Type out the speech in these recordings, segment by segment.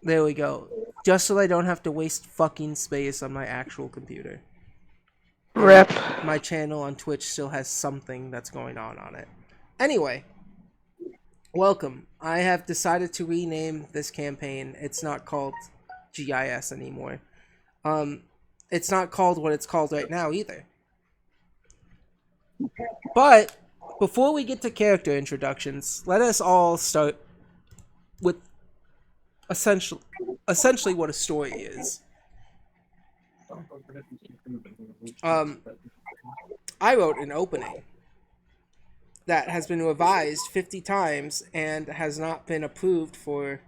There we go. Just so I don't have to waste fucking space on my actual computer. And Rip. my channel on Twitch still has something that's going on it. Anyway, welcome. I have decided to rename this campaign. It's not called GIS anymore. Um, it's not called what it's called right now either. But before we get to character introductions, let us all start with essentially what a story is. Um, I wrote an opening that has been revised 50 times and has not been approved for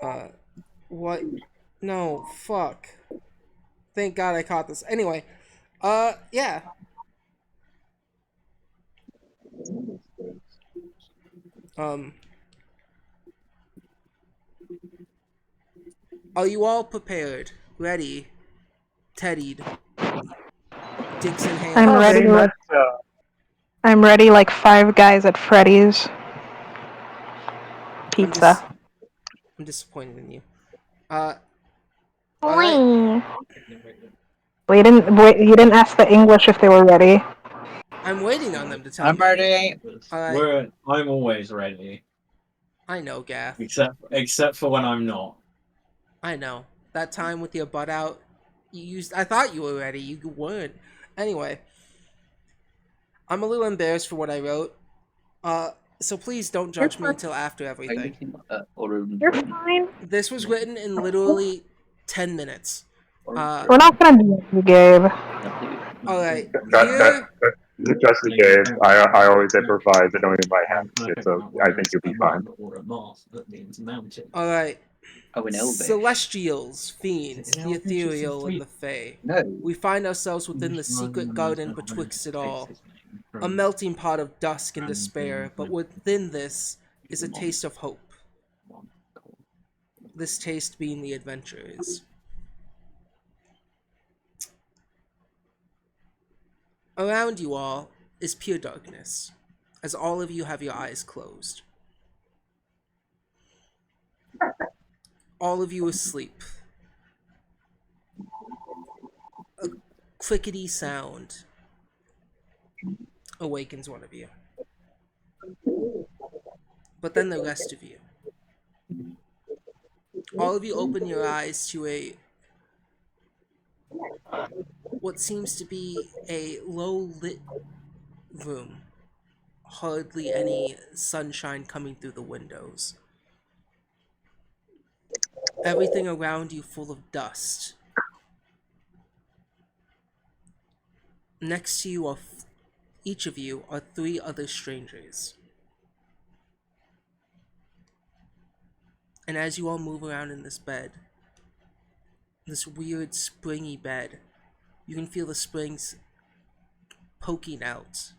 uh what no fuck. Thank God I caught this. Anyway, yeah. Um are you all prepared? Ready? Teddied. Dicks in I'm hand. Oh, ready. very much so. I'm ready like Five Guys at Freddy's. I'm Pizza. just I'm disappointed in you. Uh alright. Wee. Well, you didn't ask the English if they were ready. I'm waiting on them to tell I'm me. ready. Alright. I'm always ready, I know, Gaff. except for when I'm not. I know. That time with your butt out, you used. I thought you were ready. You weren't. Anyway, I'm a little embarrassed for what I wrote. So please don't judge me until after everything. You're fine. This was written in literally 10 minutes. We're not gonna do it, Gabe. Alright, That here. just the game. I always improvise. I don't even my hands shit, so I think you'll be fine. Alright. Oh, an elvish. Celestials, fiends, Is it an the elvish or ethereal, something? and the fae. No. We find ourselves within the secret garden betwixt it all. A melting pot of dusk and despair, but within this is a taste of hope. This taste being the adventurers. Around you all is pure darkness, as all of you have your eyes closed. All of you asleep. A clickety sound awakens one of you. But then the rest of you. All of you open your eyes to what seems to be a low lit room. Hardly any sunshine coming through the windows. Everything around you full of dust. Next to you are each of you are three other strangers. And as you all move around in this bed, this weird springy bed, you can feel the springs poking out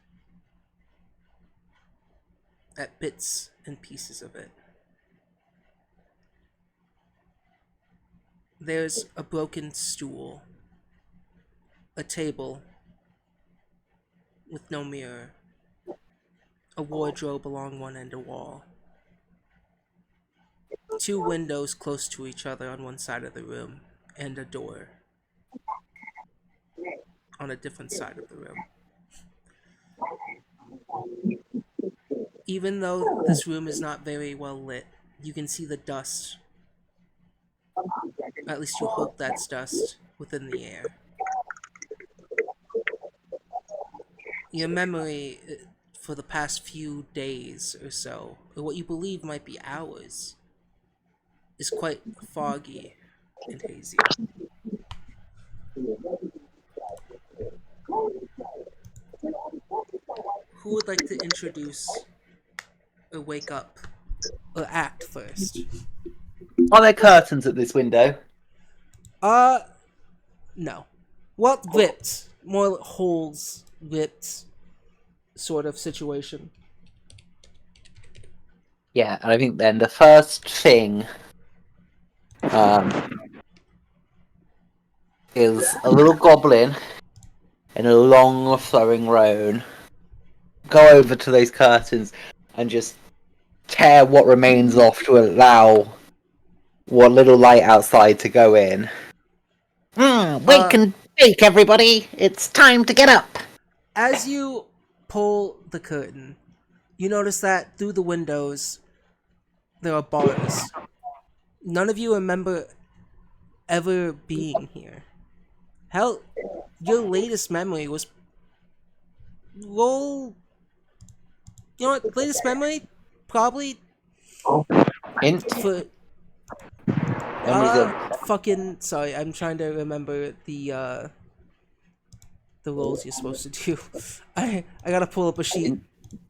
at bits and pieces of it. There's a broken stool, a table with no mirror, a wardrobe along one end of the wall, two windows close to each other on one side of the room, and a door on a different side of the room. Even though this room is not very well lit, you can see the dust. At least you hope that's dust within the air. Your memory for the past few days or so, or what you believe might be hours, is quite foggy and hazy. Who would like to introduce or wake up or act first? Are there curtains at this window? No. Well, ripped. More holes, ripped sort of situation. Yeah, and I think then the first thing is a little goblin in a long flowing robe. Go over to those curtains and just tear what remains off to allow what little light outside to go in. Wake and bake, everybody! It's time to get up! As you pull the curtain, you notice that through the windows there are bars. None of you remember ever being here. Hell, your latest memory was roll. You know what? Latest memory probably Int. for Memories of fucking sorry. I'm trying to remember the rolls you're supposed to do. I gotta pull up a sheet.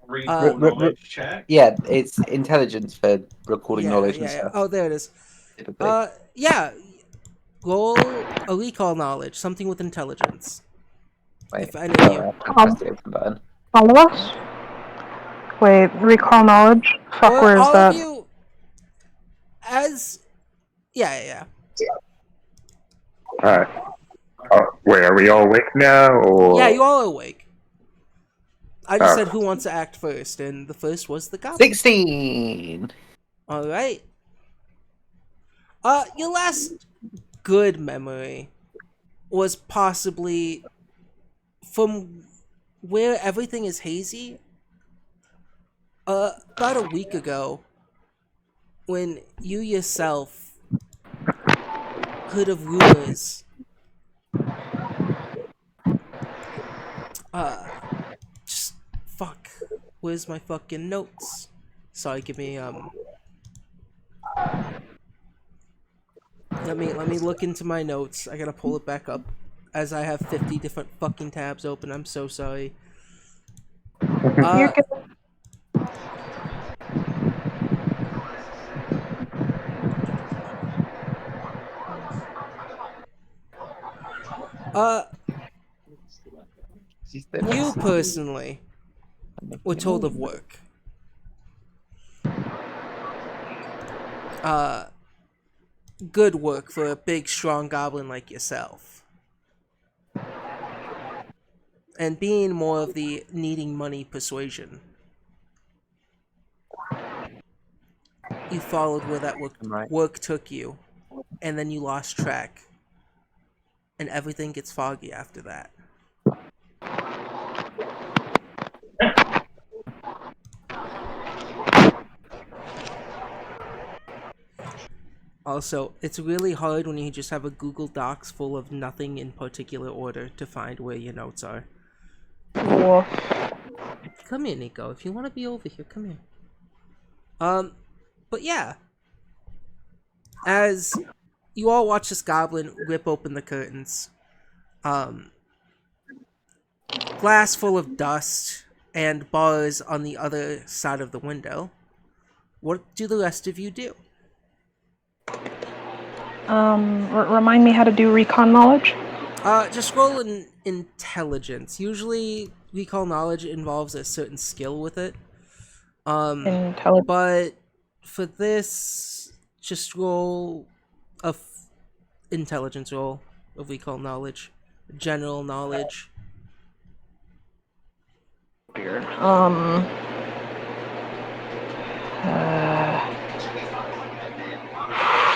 Recall r- knowledge check. yeah, it's intelligence for recording knowledge and Yeah. stuff. Oh, there it is. Typically. Yeah. Roll a recall knowledge, something with intelligence. Wait, If any of you. press the open button. All of us? Wait, recall knowledge? Fuck, Or where is all that? of you, as yeah. Alright. Wait, are we all awake now, or? Yeah, you all are awake. I just Oh. said who wants to act first, and the first was the goblin. 16! All right. Your last good memory was possibly from where everything is hazy. About a week ago, when you yourself heard of rumors. Just fuck. Where's my fucking notes? Sorry, give me Let me look into my notes. I gotta pull it back up, as I have 50 different fucking tabs open. I'm so sorry. You're good. You personally were told of work. Good work for a big, strong goblin like yourself. And being more of the needing money persuasion. You followed where that work took you, and then you lost track. And everything gets foggy after that. Also, it's really hard when you just have a Google Docs full of nothing in particular order to find where your notes are. Cool. Come here, Nico. If you want to be over here, come here. But yeah. As you all watch this goblin rip open the curtains, glass full of dust and bars on the other side of the window, what do the rest of you do? Remind me how to do recon knowledge? Just roll an intelligence. Usually, recall knowledge involves a certain skill with it. Intelligence. But for this, just roll a intelligence roll of recall knowledge, general knowledge. Weird.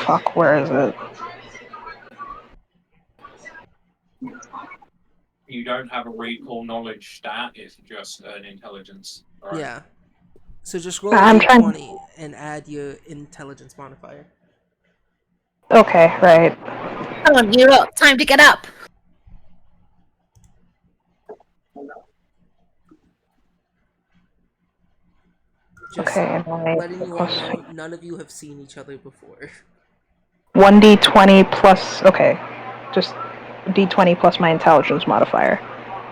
Fuck, where is it? You don't have a recall knowledge stat, it's just an intelligence. Right? Yeah. So just roll I'm trying- 20 and add your intelligence modifier. Okay, right. Come on, you lot, time to get up! Just Okay, and I letting you all know, none of you have seen each other before. 1d20 plus, okay, just d20 plus my intelligence modifier.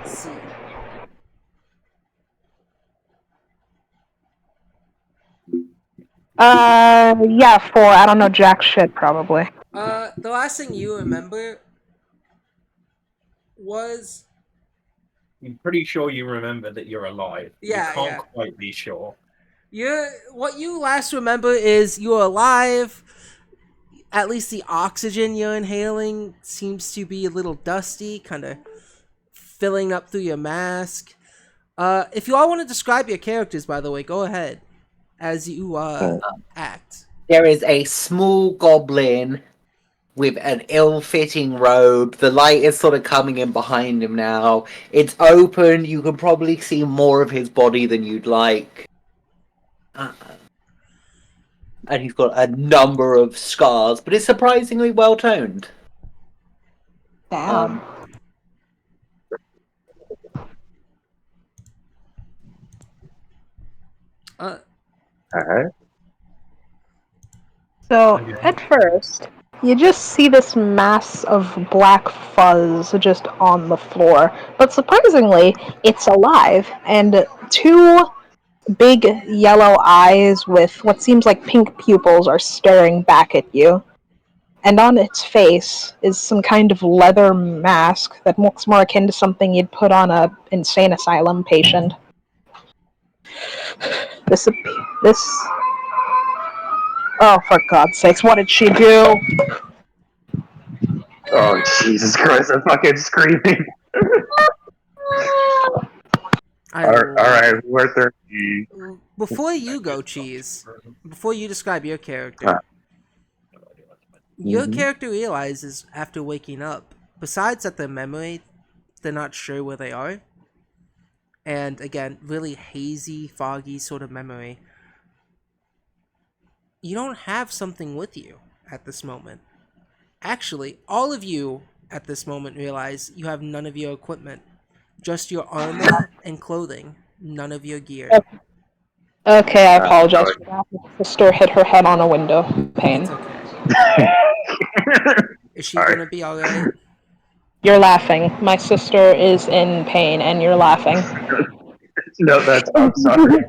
See. Yeah, 4. I don't know jack shit, probably. The last thing you remember was I'm pretty sure you remember that you're alive. Yeah, You can't yeah. quite be sure. what you last remember is you're alive. At least the oxygen you're inhaling seems to be a little dusty, kind of filling up through your mask. If you all want to describe your characters, by the way, go ahead. as you act. There is a small goblin with an ill-fitting robe. The light is sort of coming in behind him now. It's open. You can probably see more of his body than you'd like. And he's got a number of scars, but it's surprisingly well toned. Damn. Alright. So, at first, you just see this mass of black fuzz just on the floor. But surprisingly, it's alive, and two big yellow eyes with what seems like pink pupils are staring back at you. And on its face is some kind of leather mask that looks more akin to something you'd put on a insane asylum patient. This. Oh, for God's sakes, what did she do? Oh, Jesus Christ, I'm fucking screaming. Alright, we're 30. Before you go, Cheese, before you describe your character, your character realizes after waking up, besides that their memory, they're not sure where they are, and again, really hazy, foggy sort of memory, you don't have something with you at this moment. Actually, all of you at this moment realize you have none of your equipment. Just your armor and clothing. None of your gear. Okay, I apologize for that. My sister hit her head on a window pane. It's okay. Is she gonna be alright? You're laughing. My sister is in pain, and you're laughing. No, I'm sorry.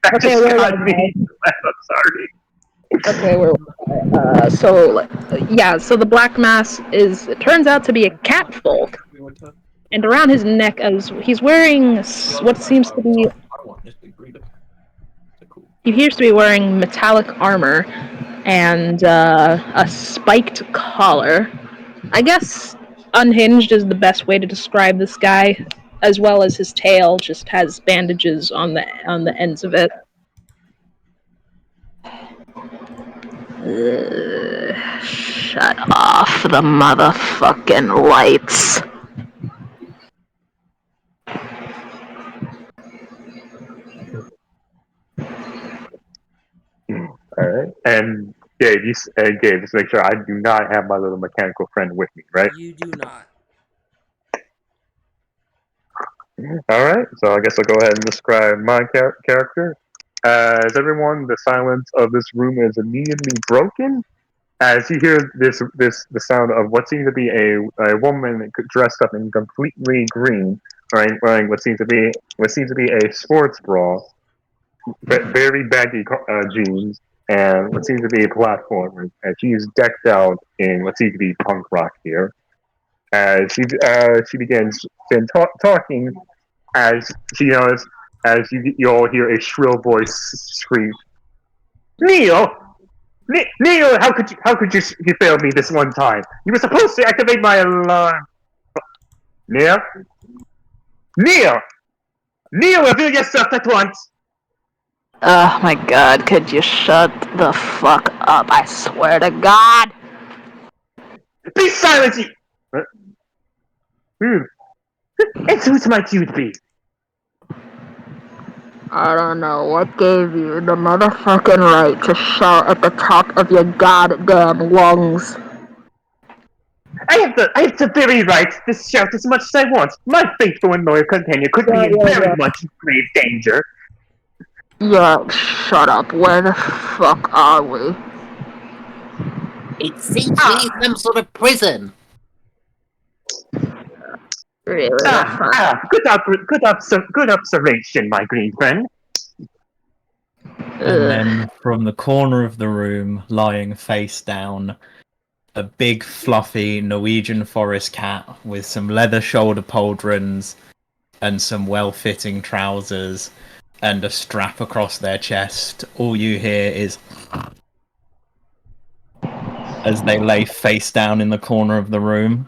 That Okay, just where got was me. I'm sorry. Okay, so the black mass it turns out to be a catfolk, and around his neck, as he's wearing what seems to be, he appears to be wearing metallic armor and a spiked collar. I guess unhinged is the best way to describe this guy, as well as his tail just has bandages on the ends of it. Shut off the motherfucking lights. Alright. And Gabe, just make sure I do not have my little mechanical friend with me, right? You do not. Alright, so I guess I'll go ahead and describe my character. As everyone, the silence of this room is immediately broken as you hear the sound of what seems to be a woman dressed up in completely green, right, wearing what seems to be a sports bra, very baggy jeans, and what seems to be a platform. And she's decked out in what seems to be punk rock here. As she begins talking, as she knows, as you all hear a shrill voice scream, "Neil! Neil, how could you fail me this one time? You were supposed to activate my alarm." Neil? Neil! Neil, reveal yourself at once! Oh my god, could you shut the fuck up? I swear to God! Be silent, you... And who's might you be? I don't know what gave you the motherfucking right to shout at the top of your goddamn lungs. I have the very right to shout as much as I want. My faithful and loyal companion could be in very much grave danger. Yeah, shut up. Where the fuck are we? It seems to be some sort of prison. Really? Good observation, my green friend. And then from the corner of the room, lying face down, a big fluffy Norwegian forest cat with some leather shoulder pauldrons and some well-fitting trousers and a strap across their chest. All you hear is as they lay face down in the corner of the room.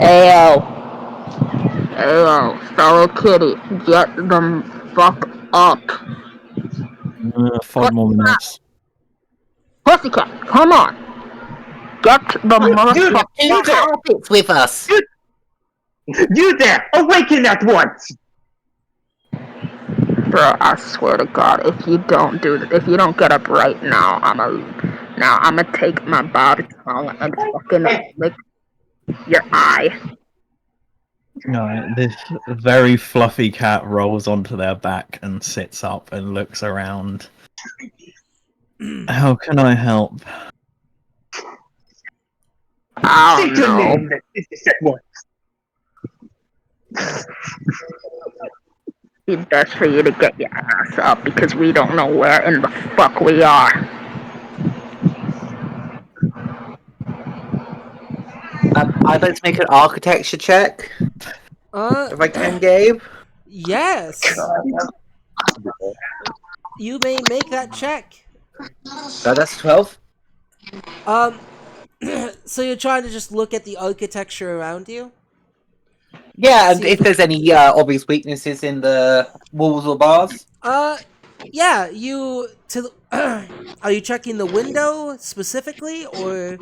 Ayo. Ayo, fellow kitty, get them fuck up. 5 more minutes. Pussycat, come on. Get the motherfucker. Two carpets with us. You there! Awaken at once! Bro, I swear to God, if you don't get up right now, I'ma take my bobby tongue and fucking lick your eye. Alright, this very fluffy cat rolls onto their back and sits up and looks around. How can I help? I State don't your know. name at once. It's best for you to get your ass up because we don't know where in the fuck we are. I'd like to make an architecture check, if I can, Gabe. Yes. You may make that check. That's 12. So you're trying to just look at the architecture around you? Yeah, and See- if there's any obvious weaknesses in the walls or bars. Yeah, are you checking the window specifically, or?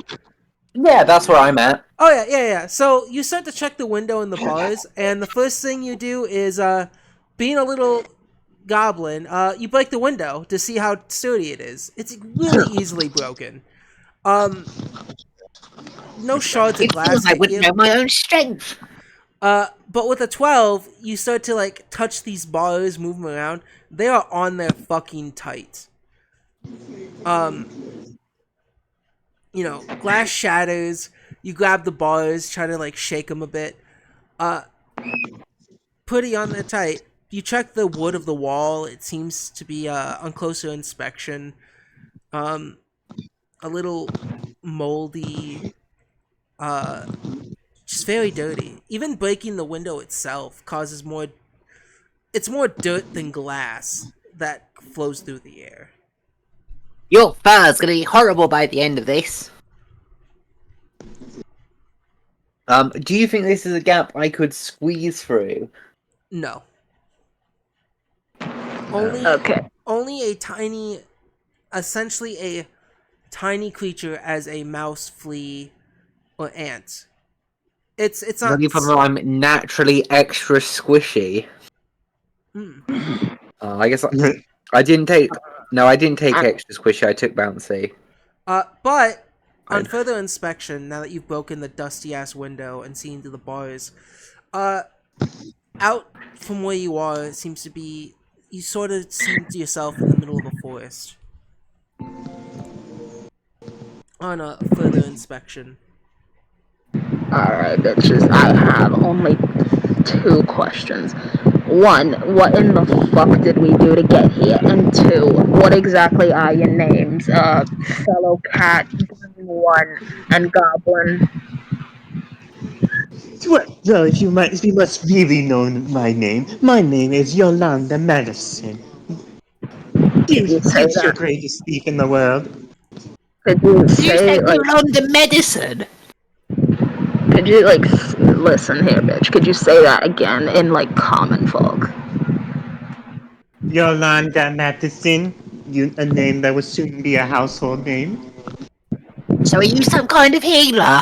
Yeah, that's where I'm at. Oh yeah. So you start to check the window and the bars, and the first thing you do is, being a little goblin, you break the window to see how sturdy it is. It's really easily broken. No shards of It glass feels like I hit wouldn't you. know my own strength. But with a 12, you start to like touch these bars, move them around. They are on there fucking tight. Glass shatters. You grab the bars, try to like shake them a bit. Pretty on there tight. You check the wood of the wall. It seems to be on closer inspection. A little moldy. Just very dirty. Even breaking the window itself causes more. It's more dirt than glass that flows through the air. Your fur's gonna be horrible by the end of this. Do you think this is a gap I could squeeze through? No. Okay. Only essentially a tiny creature as a mouse, flea, or ant. It's not. Maybe from I'm naturally extra squishy. I guess I didn't take. No, I didn't take extra squishy. I took bouncy. But on further inspection, now that you've broken the dusty ass window and seen into the bars, out from where you are, it seems to be you sort of seem to yourself in the middle of a forest. On a further inspection. Alright, bitches, I have only 2 questions. 1, what in the fuck did we do to get here? And 2, what exactly are your names? Fellow cat, Green One, and Goblin. Well, if you must really know my name is Yolanda Madison. Could you say It's your that? greatest thief in the world. Could you You say, said like, you're on the medicine. could you, like, listen here, bitch. Could you say that again in, like, common folk? Yolanda Madison, a name that will soon be a household name. So are you some kind of healer?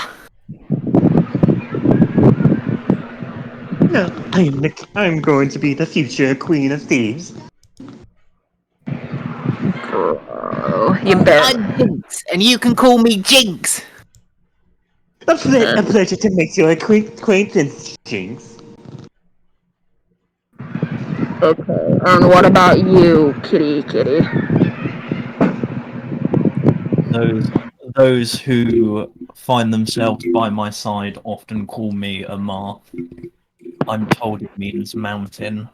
No, I'm going to be the future queen of thieves. Bro, you better. I'm Jinx, and you can call me Jinx. A pleasure to make your acquaintance, Jinx. Okay, and what about you, kitty? Those who find themselves by my side often call me a Marth. I'm told it means mountain.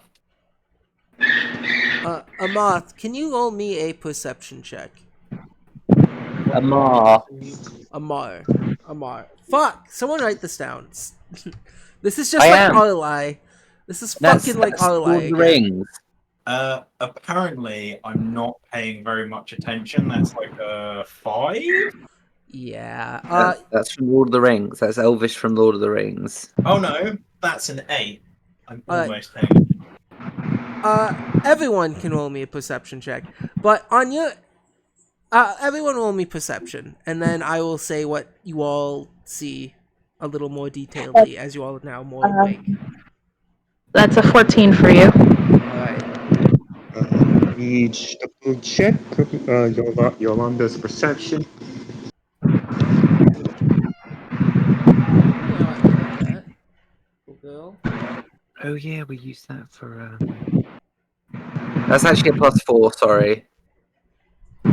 Amath, can you roll me a perception check? Amar. Amar. Fuck! Someone write this down. This is just I like am. Arlai. This is fucking like Lord Arlai of the again. Rings. Apparently, I'm not paying very much attention. That's like a 5? Yeah. That's from Lord of the Rings. That's Elvish from Lord of the Rings. Oh no, that's an 8. I'm Alright. almost paying. Everyone can roll me a perception check, but on your everyone roll me perception, and then I will say what you all see a little more detailedly as you all are now more awake. That's a 14 for you. All right. Each double check Yolanda's perception. Yeah, I got that. Cool girl. Oh yeah, we used that for. That's actually a +4. Sorry.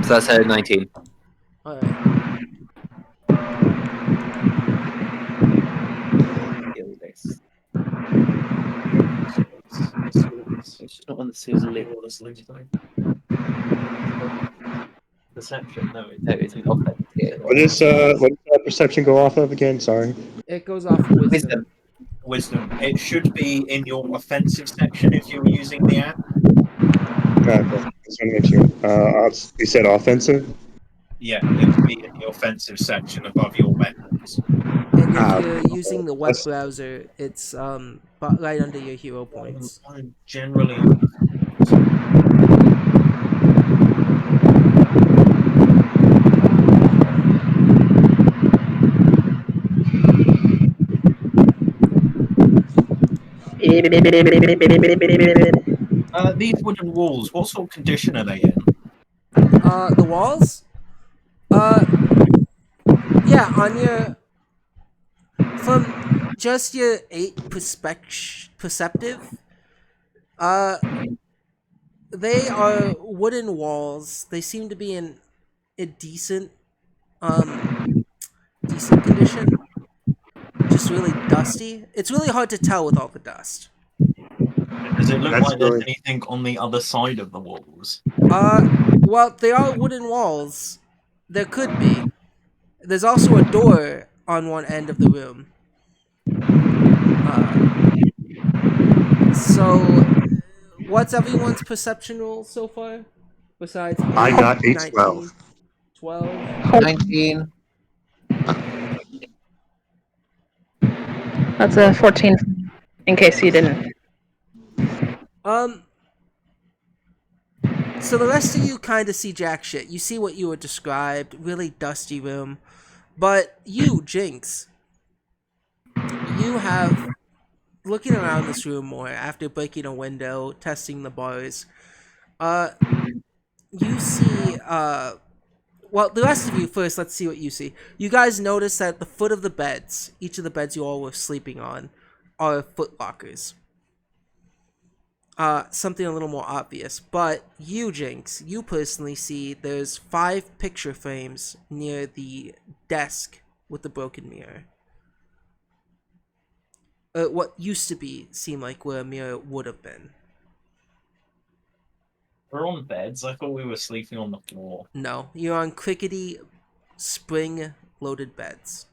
So that's a 19. All right. Illness. It's not on the ceiling. Perception, no, No, it's not. Yeah. What does perception go off of again? Sorry. It goes off wisdom. Wisdom. Wisdom. It should be in your offensive section if you're using the app. Okay, just want to make sure. You said offensive. Yeah, it would be in the offensive section above your weapons. And if Ah, you're using the web that's- browser, it's right under your hero points. I'm generally on. These wooden walls, what sort of condition are they in? The walls. Yeah, on your from just your 8 perceptive. Uh, they are wooden walls. They seem to be in a decent condition. Just really dusty. It's really hard to tell with all the dust. Does it look That's like there's really- anything on the other side of the walls? Well, they are wooden walls. There could be. There's also a door on one end of the room. So, what's everyone's perception roll so far? Besides 8, I got a 19, 12. 19. That's a 14, in case you didn't. So the rest of you kind of see jack shit. You see what you were described, really dusty room. But you, Jinx, you have, looking around this room more after breaking a window, testing the bars, you see, well, the rest of you first, let's see what you see. You guys notice that at the foot of the beds, each of the beds you all were sleeping on, are foot lockers. Something a little more obvious. But you, Jinx, you personally see there's 5 picture frames near the desk with the broken mirror. What used to be seemed like where a mirror would have been. We're on beds. I thought we were sleeping on the floor. No, you're on crickety, spring-loaded beds.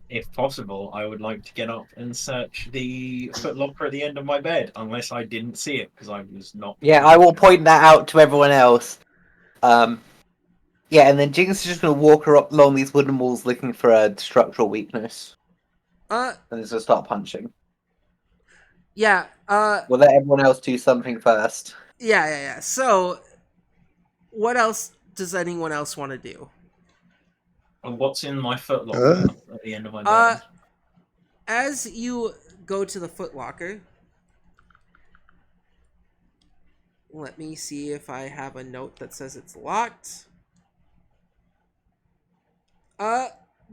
If possible, I would like to get up and search the footlocker at the end of my bed, unless I didn't see it because I was not. Yeah, I will point that out to everyone else. Yeah, and then Jinx is just going to walk her up along these wooden walls looking for a structural weakness. And then just start punching. Yeah, We'll let everyone else do something first. yeah. So, what else does anyone else want to do? And what's in my footlocker at the end of my bed? As you go to the footlocker, let me see if I have a note that says it's locked.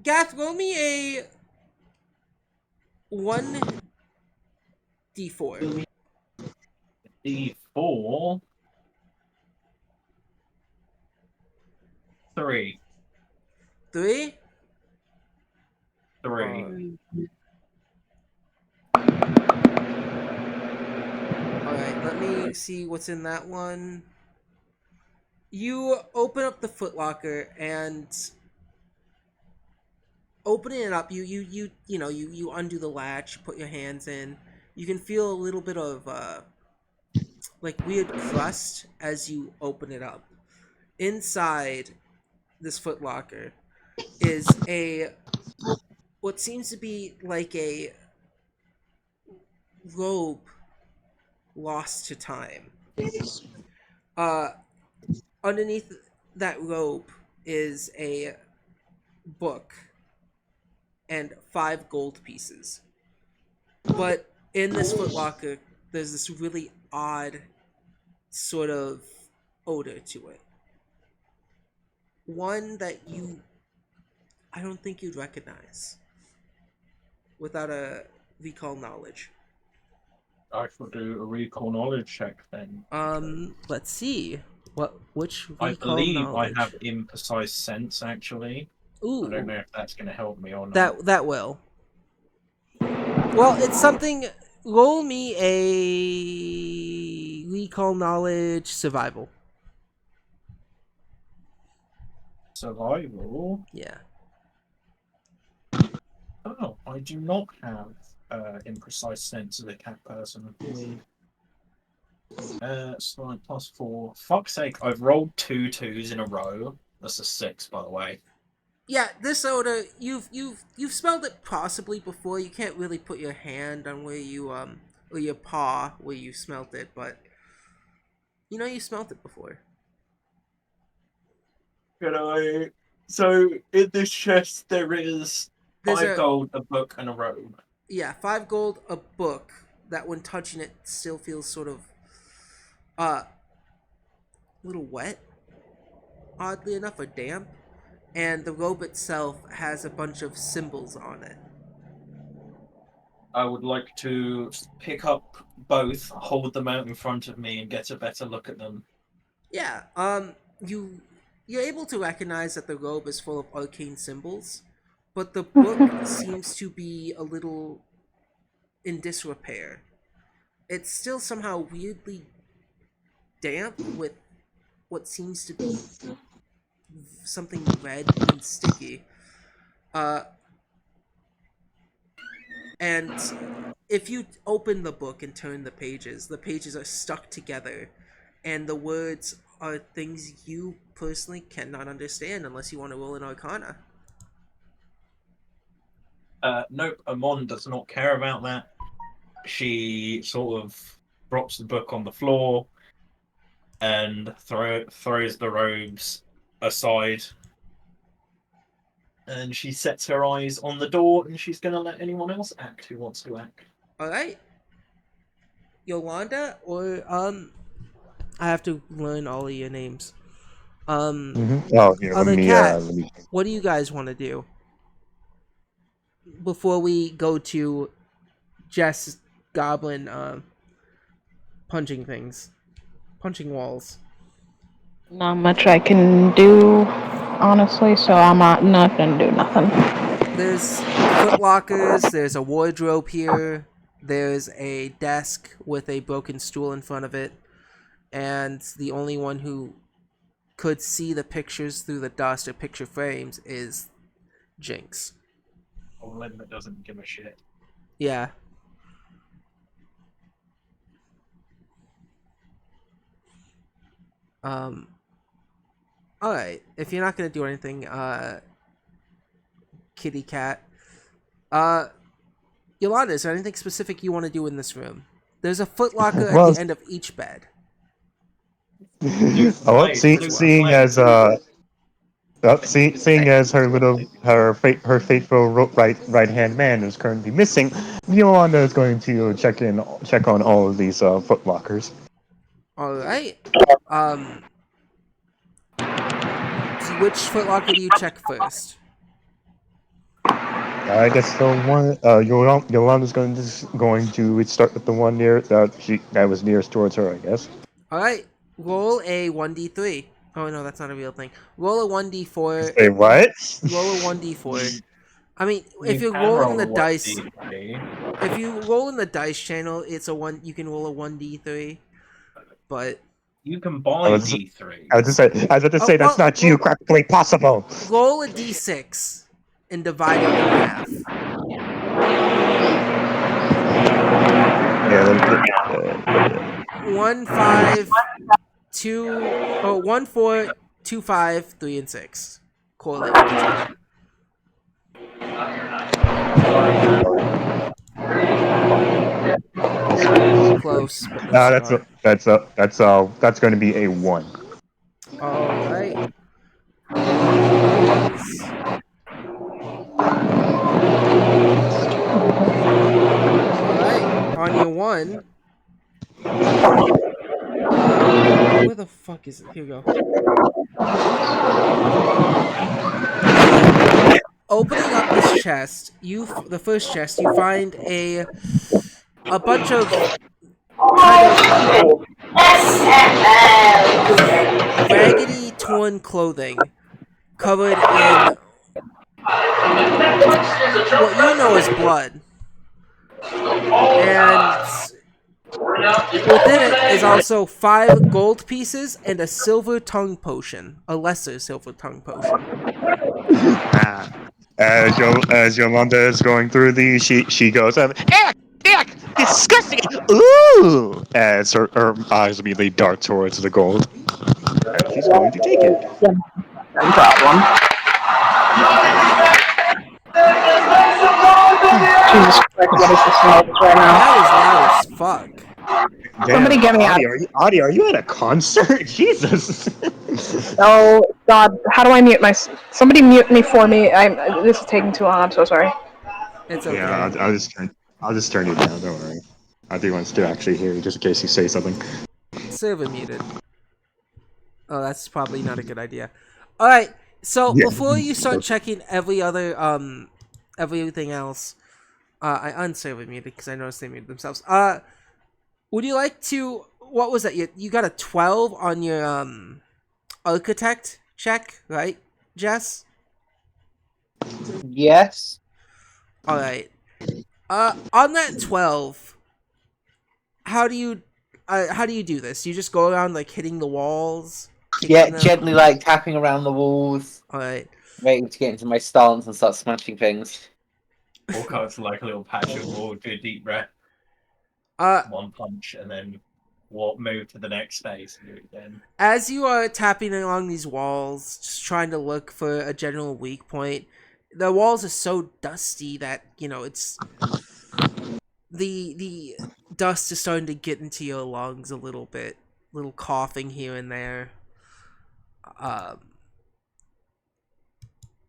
Gath, roll me a 1d4. D4. 3. 3? 3. Alright, let me see what's in that one. You open up the footlocker and opening it up, you undo the latch, you put your hands in. You can feel a little bit of like weird crust as you open it up. Inside this footlocker is a what seems to be like a robe lost to time. Uh, Underneath that robe is a book and 5 gold pieces. But in this footlocker, there's this really odd sort of odor to it. One that I don't think you'd recognize without a recall knowledge. I should do a recall knowledge check then. Let's see. Which I recall believe knowledge? I have imprecise sense actually. I don't know Ooh, if that's going to help me or not. that will. Well, it's something. Roll me a recall knowledge survival. Survival. Yeah. Oh, I do not have imprecise sense as a cat person. Slide +4. Fuck's sake! I've rolled 2 2s in a row. That's a 6, by the way. Yeah, this odor you've smelled it possibly before. You can't really put your hand on where you or your paw where you smelt it, but you smelt it before. Can I? So in this chest there is There's 5 gold, a book, and a robe. 5 gold, a book that when touching it still feels sort of a little wet, oddly enough, or damp, and the robe itself has a bunch of symbols on it. I would like to pick up both, hold them out in front of me, and get a better look at them. Yeah, you're able to recognize that the robe is full of arcane symbols, but the book seems to be a little in disrepair. It's still somehow weirdly damp with what seems to be something red and sticky. Uh, and if you open the book and turn the pages are stuck together, and the words are things you personally cannot understand unless you want to roll an Arcana. Nope, Amon does not care about that. She sort of drops the book on the floor and throws the robes aside. And she sets her eyes on the door, and she's going to let anyone else act who wants to act. All right, Yolanda, or I have to learn all of your names. Oh, here, Other cat, let me. what do you guys want to do before we go to Jess Goblin punching punching walls? Not much I can do, honestly, so I'm not gonna do nothing. There's footlockers, there's a wardrobe here, there's a desk with a broken stool in front of it, and the only one who could see the pictures through the dust or picture frames is Jinx. Or Lynn that doesn't give a shit. Yeah. Alright, if you're not gonna do anything, kitty cat. Yolanda, is there anything specific you want to do in this room? There's a footlocker at Well, the end of each bed. oh, seeing as seeing as her faithful right hand man is currently missing, Yolanda is going to check on all of these footlockers. Alright. Which footlocker do you check first? I guess the one Yolanda's going to start with the one that was nearest towards her. I guess. Alright. Roll a 1d3. Oh no, that's not a real thing. Roll a 1d4. Say what? Roll a 1d4. I mean, if You you're can rolling roll the a dice, 1d3. if you roll in the dice channel, it's a one. You can roll a 1d3. But You can I buy was, d3. I was just say, I was about to say that's not geographically possible. roll a d6 and divide it in half. Yeah. 1, 5, 2, 1, 4, 2, 5, 3, and 6 correlate with each other. Close, but no That's cigar. that's going to be a 1. All right. That is. All right. On your 1. Where the fuck is it? Here we go. Opening up this chest, the first chest, you find a bunch of kind of raggedy, torn clothing covered in what you know as blood, and within it is also 5 gold pieces and a silver tongue potion, a lesser silver tongue potion. As Yolanda is going through these, she goes, "Ick, disgusting! Ooh!" As her eyes immediately dart towards the gold. And she's going to take it. No problem. Jesus Christ, what is this noise right now? That is loud as fuck. Damn, Somebody get me out. Audie, are you at a concert? Jesus. Oh God, how do I mute my? Somebody mute me for me. This is taking too long. I'm so sorry. It's okay. Yeah, I'll just turn it down. Don't worry. Audie wants to actually hear you, just in case you say something. Server muted. Oh, that's probably not a good idea. All right. So Yeah. before you start checking everything else, I unserver muted because I noticed they muted themselves. Would you like to? What was that? You got a 12 on your architect check, right, Jess? Yes. All right. On that 12, how do you do this? You just go around like hitting the walls? Yeah, gently like tapping around the walls, All right. waiting to get into my stance and start smashing things. Walk out to like a little patch of wall, do a deep breath, 1 punch, and then move to the next space and do it again. As you are tapping along these walls, just trying to look for a general weak point, the walls are so dusty that it's the dust is starting to get into your lungs a little bit, little coughing here and there.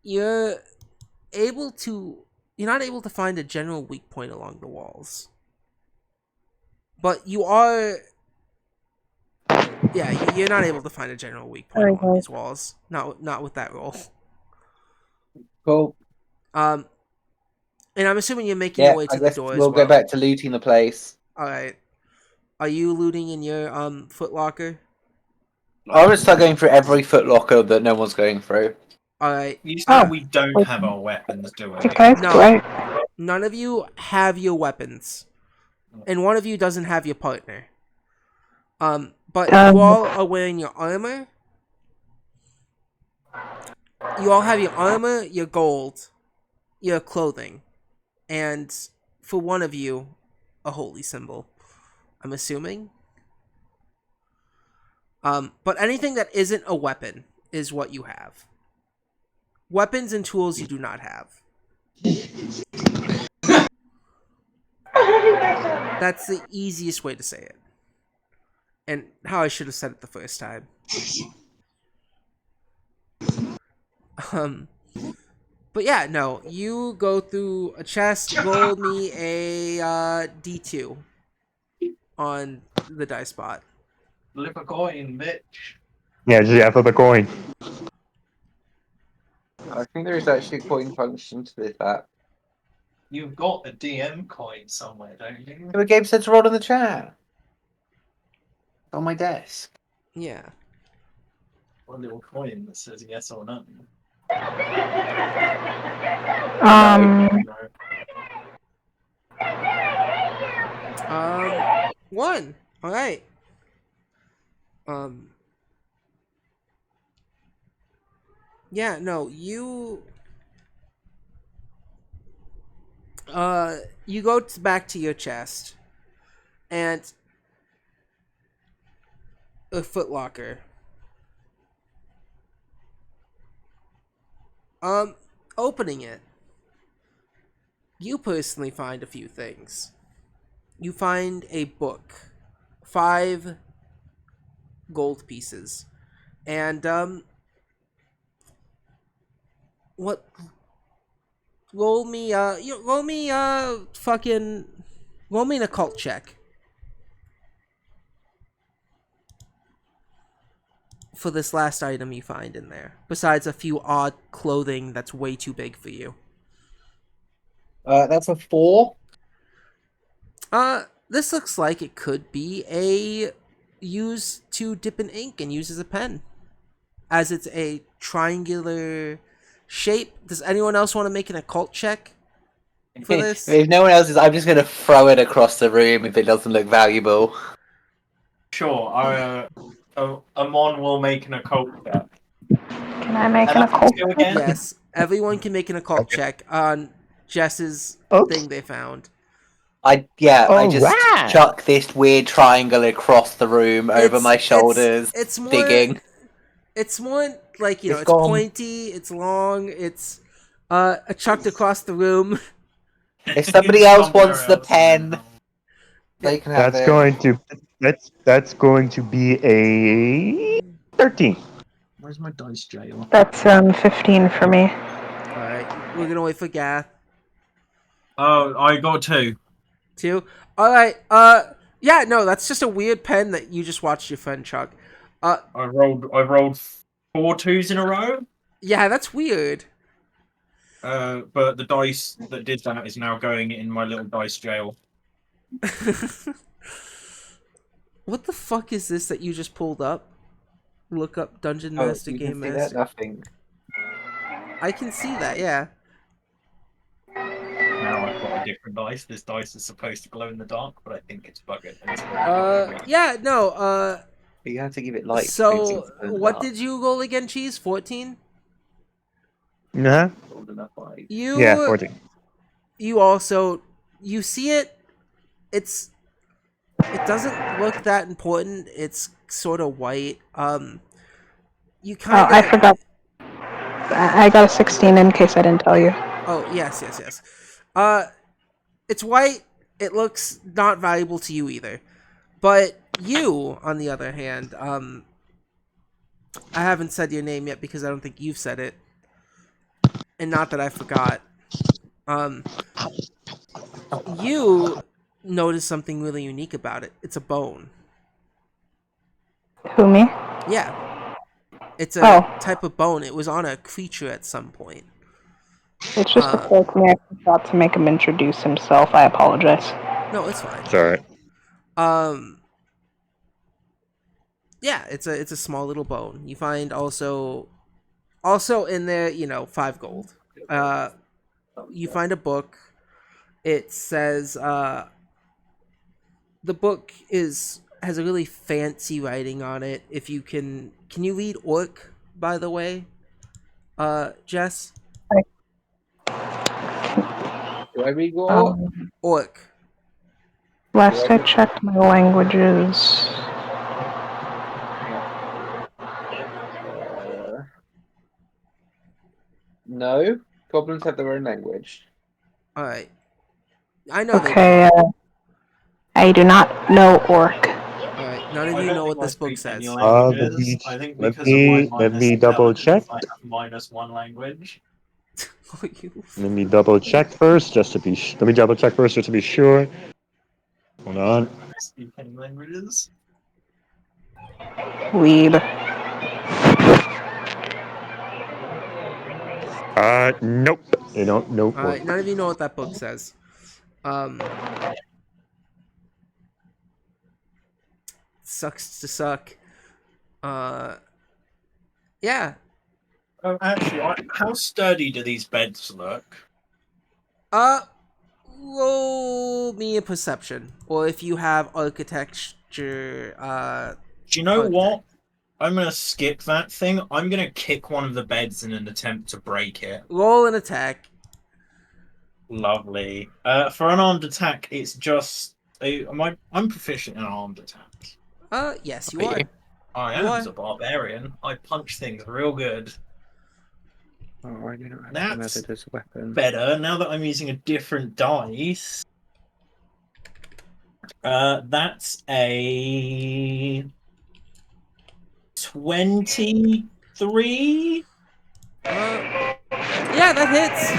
You're not able to find a general weak point along the walls, but you are. Yeah, you're not able to find a general weak point along these walls. Not with that roll. Cool. And I'm assuming you're making your way to the door as well. We'll go back to looting the place. All right. Are you looting in your Foot Locker? I'm gonna start going through every Foot Locker that no one's going through. All right. You said we don't have our weapons, do we? Okay, No. right. None of you have your weapons, and one of you doesn't have your partner. But you all are wearing your armor. You all have your armor, your gold, your clothing, and for one of you, a holy symbol. I'm assuming. But anything that isn't a weapon is what you have. Weapons and tools you do not have. That's the easiest way to say it. And how I should have said it the first time. But yeah, no. You go through a chest, roll me a D2 on the dice spot. Flip a coin, bitch. Yeah, flip a coin. I think there is actually a coin function to this app. You've got a DM coin somewhere, don't you? The game said to roll in the chat. On my desk. Yeah. One little coin that says yes or no. No. 1. All right. Yeah, no, you go back to your chest and a footlocker. Opening it, you personally find a few things. you find a book, 5 gold pieces, and what? Roll me roll me an occult check for this last item you find in there. Besides a few odd clothing that's way too big for you. That's a 4. This looks like it could be a use to dip in ink and use as a pen. As it's a triangular shape. Does anyone else want to make an occult check for this? If no one else is, I'm just going to throw it across the room if it doesn't look valuable. Sure, Amon will make an occult check. Can I make And an that's occult? skill again? Yes, everyone can make an occult check on Jess's Okay. thing they found. I just Alright. chuck this weird triangle across the room over my shoulders, It's more. digging. It's more like It's it's gone. pointy. It's long. It's chucked across the room. If somebody else wants the Somewhere pen, else. they can have That's it. going to be a 13. Where's my dice jail? That's 15 for me. All right, we're gonna wait for Gath Oh, I got 2. too. All right. Yeah. No, that's just a weird pen that you just watched your friend chuck. I rolled 4 2s in a row. Yeah, that's weird. But the dice that did that is now going in my little dice jail. What the fuck is this that you just pulled up? Look up Dungeon Oh, Master you Game can see that? Master. Nothing. I can see that. Yeah. Now I've got a different dice. This dice is supposed to glow in the dark, but I think it's buggered. And it's gonna be Yeah. No. But you have to give it light. So what did you roll again? Cheese 14. Uh-huh. You Yeah, 14. You also you see it. It doesn't look that important. It's sort of white. You Oh, kind of. I forgot. I got a 16 in case I didn't tell you. Oh yes. It's white. It looks not valuable to you either. But you, on the other hand, I haven't said your name yet because I don't think you've said it, and not that I forgot. You notice something really unique about it. It's a bone. Who, me? Yeah, it's a Oh. type of bone. It was on a creature at some point. It's just occurred to me. I forgot to make him introduce himself. I apologize. No, it's fine. It's alright. Yeah, it's a small little bone. You find also in there, 5 gold. You find a book. It says the book has a really fancy writing on it. If you can you read Orc, by the way? Jess? Do I read more? Orc. Last I checked my languages. No. Goblins have their own language. Alright. I know Okay, I do not know Orc. Alright, none of you know what this book says. I think because of my let me minus double intelligence, check. I have -1 language. Let me double check first, just to be. Let me double check first, just to be sure. Hold on. Speak any languages? Weeb. Nope. They don't. Nope. Alright, none of you know what that book says. Sucks to suck. Yeah. Oh, actually, how sturdy do these beds look? Roll me a perception, or if you have architecture. Do you know what? I'm gonna skip that thing. I'm gonna kick one of the beds in an attempt to break it. Roll an attack. Lovely. For an armed attack, it's just. I'm proficient in armed attacks. Yes, you are. I You am are? as a barbarian. I punch things real good. Oh, I do not have That's another as a weapon. better now that I'm using a different dice. That's a 23. Yeah, that hits.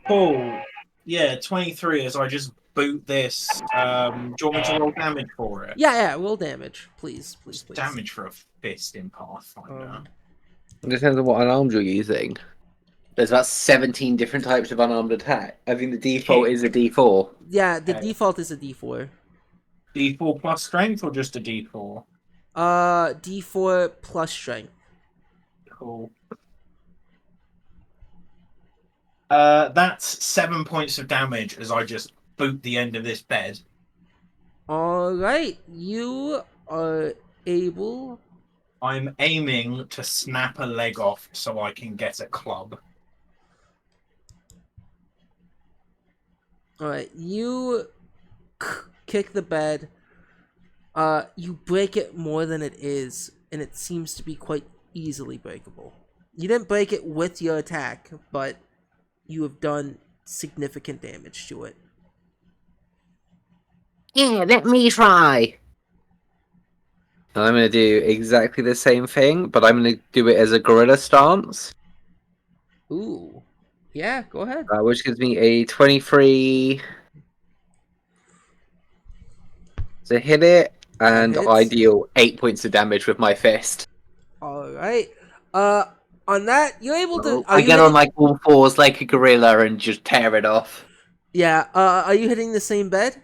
Cool. Yeah, 23 as I just boot this. Do you want me to roll damage for it? Yeah, roll damage, please, please, What's please. damage for a fist in Pathfinder? It depends on what unarmed you're using. There's about 17 different types of unarmed attack. I think the default is a D4. Yeah, the Okay. default is a D4. D4 plus strength or just a D4? D4 plus strength. Cool. That's 7 points of damage as I just boot the end of this bed. Alright, you are able... I'm aiming to snap a leg off so I can get a club. Alright, you kick the bed. You break it more than it is, and it seems to be quite easily breakable. You didn't break it with your attack, but you have done significant damage to it. Yeah, let me try. I'm going to do exactly the same thing, but I'm going to do it as a gorilla stance, Ooh. Yeah, go ahead. which gives me a 23 to hit it, and hits. I deal 8 points of damage with my fist. Alright. On that, you're able to... I get on like all fours like a gorilla and just tear it off. Yeah, are you hitting the same bed?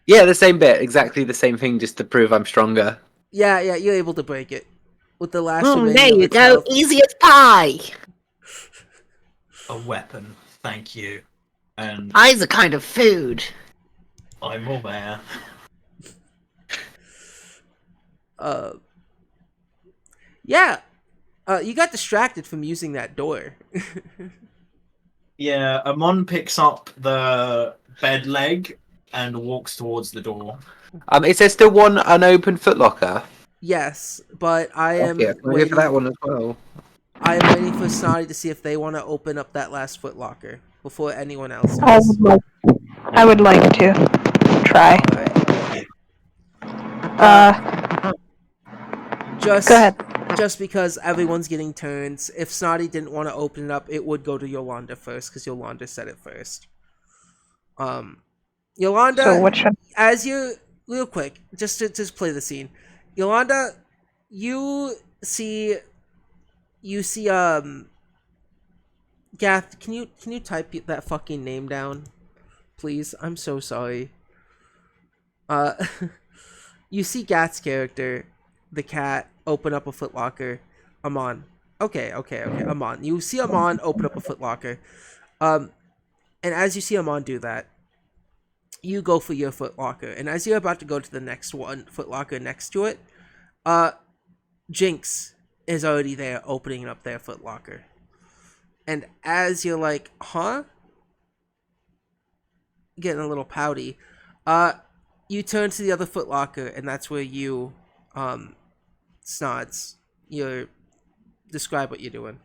Yeah, the same bit, exactly the same thing, just to prove I'm stronger. Yeah, you're able to break it. With the last There remaining of you its go, health. easy as pie! A weapon, thank you. And Eyes are kind of food. I'm aware. Yeah. You got distracted from using that door. Yeah, Amon picks up the bed leg and walks towards the door. Is there still one unopened footlocker? Yes, but I am Okay, I can go for that one as well. I am waiting for Snotty to see if they want to open up that last footlocker before anyone else I does. would like to try. Just Go ahead. Just because everyone's getting turns, if Snotty didn't want to open it up, it would go to Yolanda first, because Yolanda said it first. Yolanda, So what should... as you... Real quick, just to play the scene. Yolanda, you see... Gath, can you type that fucking name down? Please? I'm so sorry. You see Gath's character, the cat, open up a footlocker. Amon. Okay. Amon. You see Amon open up a footlocker. And as you see Amon do that, you go for your footlocker. And as you're about to go to the next one, footlocker next to it, Jinx is already there opening up their footlocker. And as you're like, huh? Getting a little pouty, you turn to the other footlocker, and that's where you, Snods, you describe what you're doing.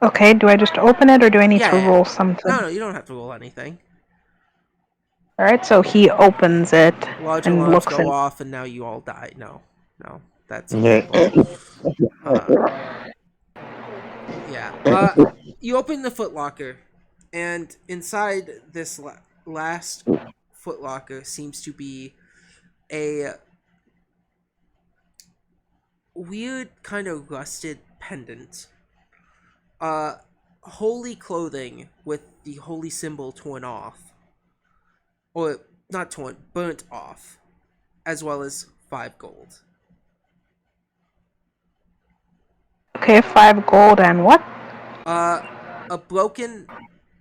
Okay, do I just open it, or do I need to roll something? No, you don't have to roll anything. Alright, so he opens it Large and alarms looks go in. off, and now you all die. No, that's Yeah. yeah. You open the footlocker, and inside this last footlocker seems to be a weird kind of rusted pendant. Holy clothing with the holy symbol torn off. Or, not torn, burnt off. As well as 5 gold. Okay, 5 gold and what? A broken...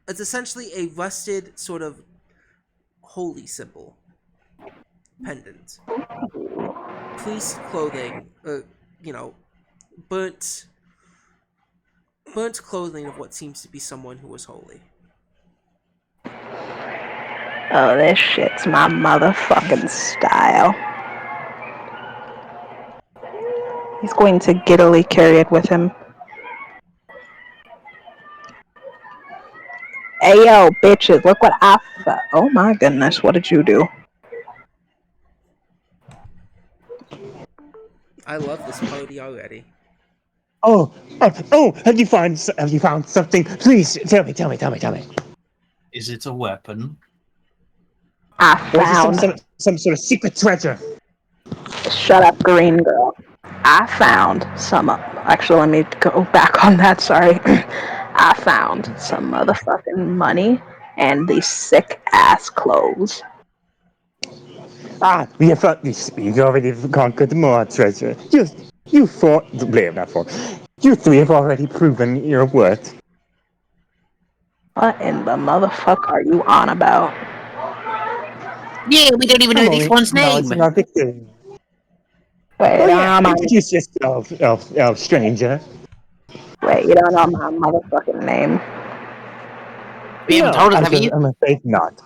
It's essentially a rusted sort of holy symbol. Pendant. Priest clothing, burnt clothing of what seems to be someone who was holy. Oh, this shit's my motherfucking style. He's going to giddily carry it with him. Hey yo, bitches, look what I found. Oh my goodness, what did you do? I love this party already. Have you found something? Please tell me. Is it a weapon? I Or is it found. some sort of secret treasure? Shut up, green girl. I found some. Actually, let me go back on that. Sorry. I found some motherfucking money and these sick ass clothes. We have found this. We already conquered more treasure. You four, not four. You three have already proven your worth. What in the motherfuck are you on about? Yeah, we don't even know I'm this only one's name. acknowledging our victory. Wait, Oh you don't yeah, know my introduce yourself, stranger. wait, you don't know my motherfucking name. You haven't No, told us, have you? I'm afraid not.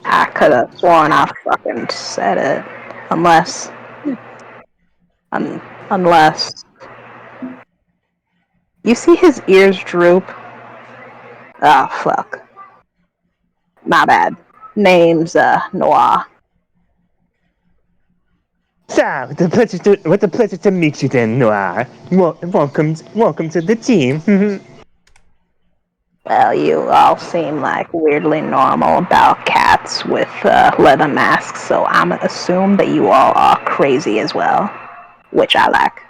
I could have sworn I fucking said it, unless, unless you see his ears droop. Ah, fuck. My bad. Name's Noir. So, with the pleasure to meet you then, Noir. Welcome to the team. Well, you all seem like weirdly normal about cats with leather masks, so I'm gonna assume that you all are crazy as well, which I like.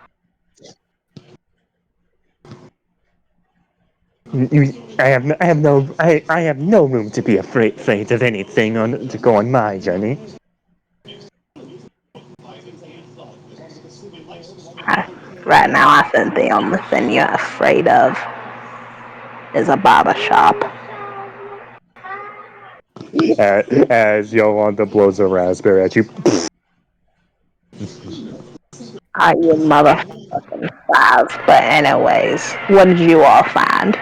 I have no room to be afraid of anything to go on my journey. Right now, I think the only thing you're afraid of is a barber shop. As Yolanda blows a raspberry at you. Are you motherfucking five? But anyways, what did you all find?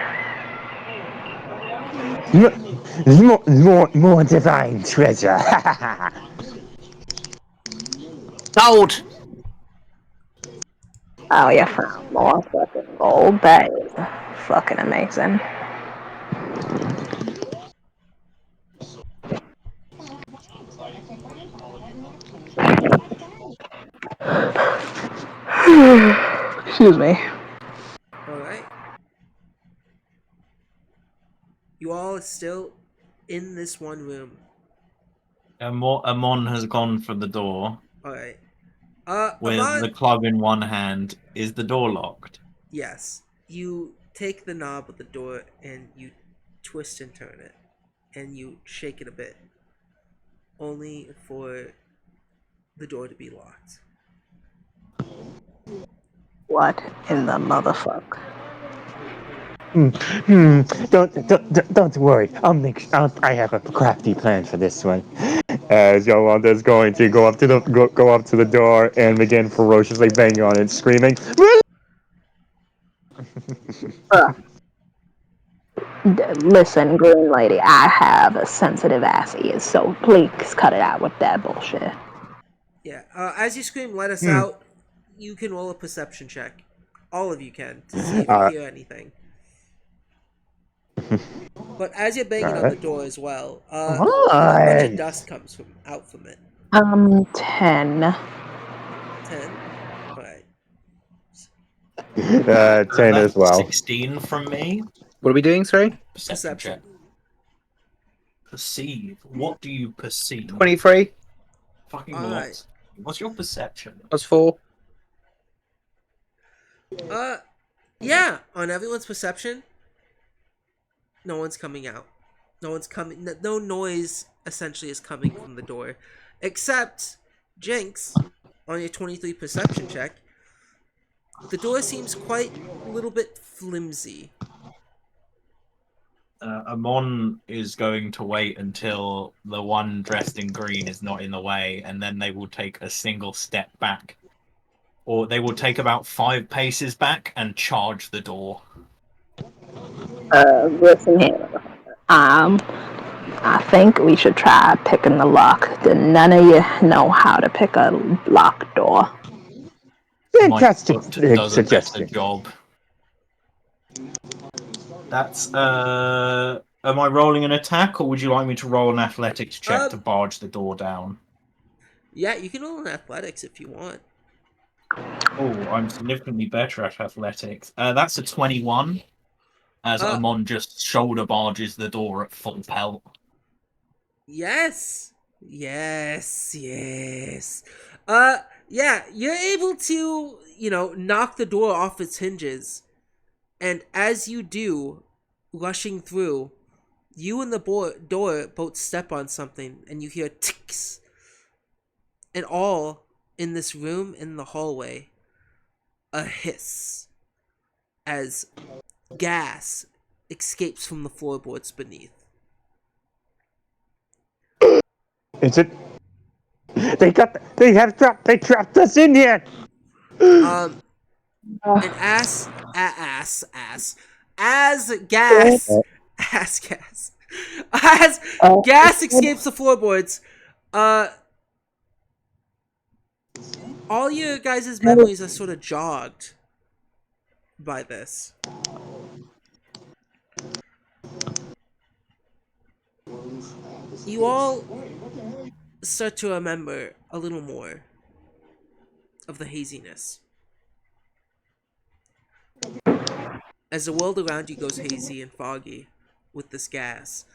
More divine treasure. Gold! Oh, you found more fucking gold. That is fucking amazing. Excuse me. Alright. You all are still in this one room. Amon has gone for the door Alright. with the Amon, club in one hand. Is the door locked? yes. You take the knob of the door and you twist and turn it. And you shake it a bit. Only for the door to be locked. What in the motherfuck? Don't worry. I have a crafty plan for this one. As Yolanda is going to go up to the door and begin ferociously banging on it, screaming. Listen, green lady, I have a sensitive ass ears, so please cut it out with that bullshit. Yeah. As you scream, let us out, you can roll a perception check. All of you can, to see if you Alright. hear anything. But as you're banging on the Alright. door as well, Come a bunch of on. dust comes out from it. 10. 10. Alright. 10 as That's well. 16 from me. What are we doing, sorry? Perception check. Perceive. What do you perceive? 23. Fucking Alright. lots. What's your perception? That's 4. Yeah, on everyone's perception, no one's coming out. No one's coming. No noise essentially is coming from the door, except Jinx. On your 23 perception check, the door seems quite a little bit flimsy. Amon is going to wait until the one dressed in green is not in the way, and then they will take a single step back. Or they will take about 5 paces back and charge the door. Listen here. I think we should try picking the lock. None of you know how to pick a locked door. My Fantastic foot does a better suggestion. job. That's Am I rolling an attack, or would you like me to roll an athletics check to Um, barge the door down? Yeah, you can roll in athletics if you want. Oh, I'm significantly better at athletics. That's a 21, as Uh, Amon just shoulder barges the door at full pelt. Yes. Yes. Yeah, you're able to, knock the door off its hinges. And as you do, rushing through, you and the door both step on something and you hear ticks. And all in this room in the hallway, a hiss as gas escapes from the floorboards beneath. Is it? They trapped us in here. And as gas as gas escapes the floorboards, all your guys' memories are sort of jogged by this. You all start to remember a little more of the haziness. As the world around you goes hazy and foggy with this gas,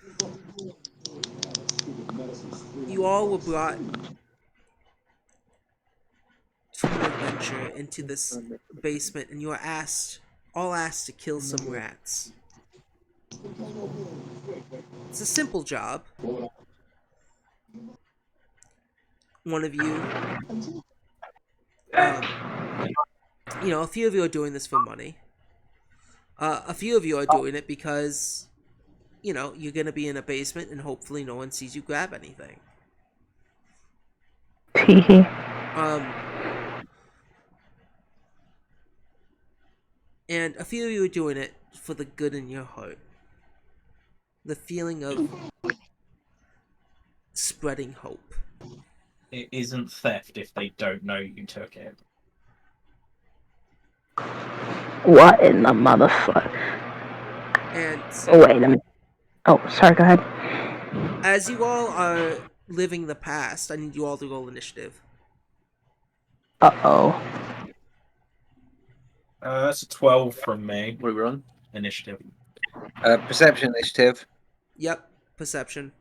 you all were brought to an adventure into this basement, and you are all asked to kill some rats. It's a simple job. One of you, a few of you are doing this for money. A few of you are doing it because, you're gonna be in a basement and hopefully no one sees you grab anything. And a few of you are doing it for the good in your heart. The feeling of spreading hope. It isn't theft if they don't know you took it. What in the motherfucker? And Oh, wait a minute. Oh, sorry, go ahead. as you all are living the past, I need you all to roll initiative. Uh-oh. That's a 12 from me. What are we on? Initiative. Perception initiative. Yep, perception.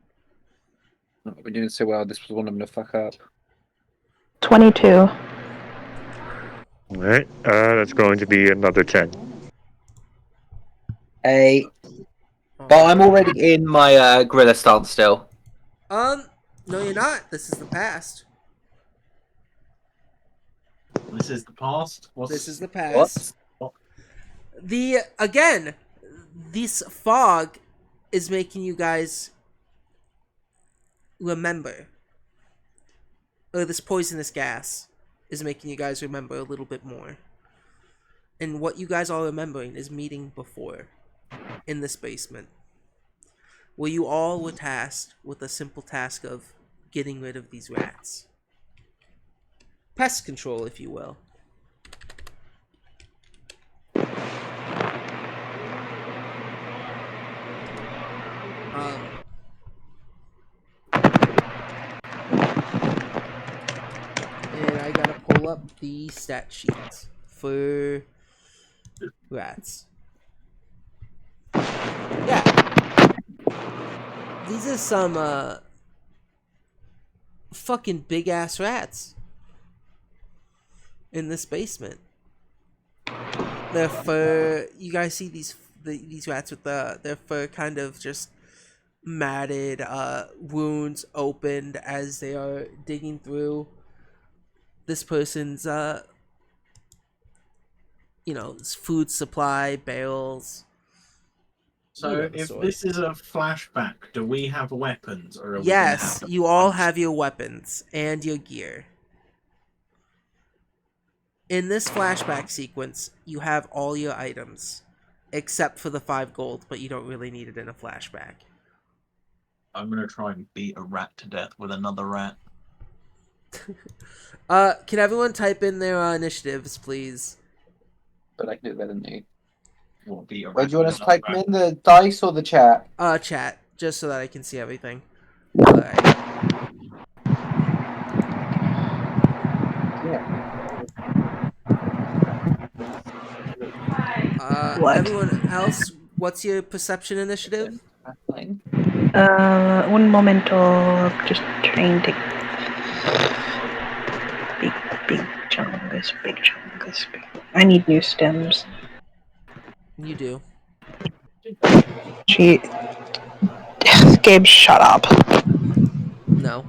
Not been doing so well. This was one I'm gonna fuck up. 22. Alright, that's going to be another 10. 8. But I'm already in my gorilla stance still. No, you're not. This is the past. This is the past. This is the past. What? This fog is making you guys remember. Or this poisonous gas is making you guys remember a little bit more. And what you guys are remembering is meeting before in this basement, where you all were tasked with a simple task of getting rid of these rats. Pest control, if you will. And I gotta pull up the stat sheet for rats. Yeah. These are some fucking big ass rats in this basement. Their fur, you guys see these rats with their fur kind of just matted, wounds opened as they are digging through this person's food supply bales. So if this is a flashback, do we have weapons, or are we Yes, gonna have you all have your weapons and your gear. In this flashback sequence, you have all your items, except for the 5 gold, but you don't really need it in a flashback. I'm gonna try and beat a rat to death with another rat. Can everyone type in their initiatives, please? But I can do it better than you. will be Where do you want us to another type them in, the dice or the chat? Chat, just so that I can see everything. Alright. Yeah. What? Everyone else, what's your perception initiative? Un momento. Just trying to. Big chungus, big chungus. I need new stems. You do. Gee. Gabe, shut up. No.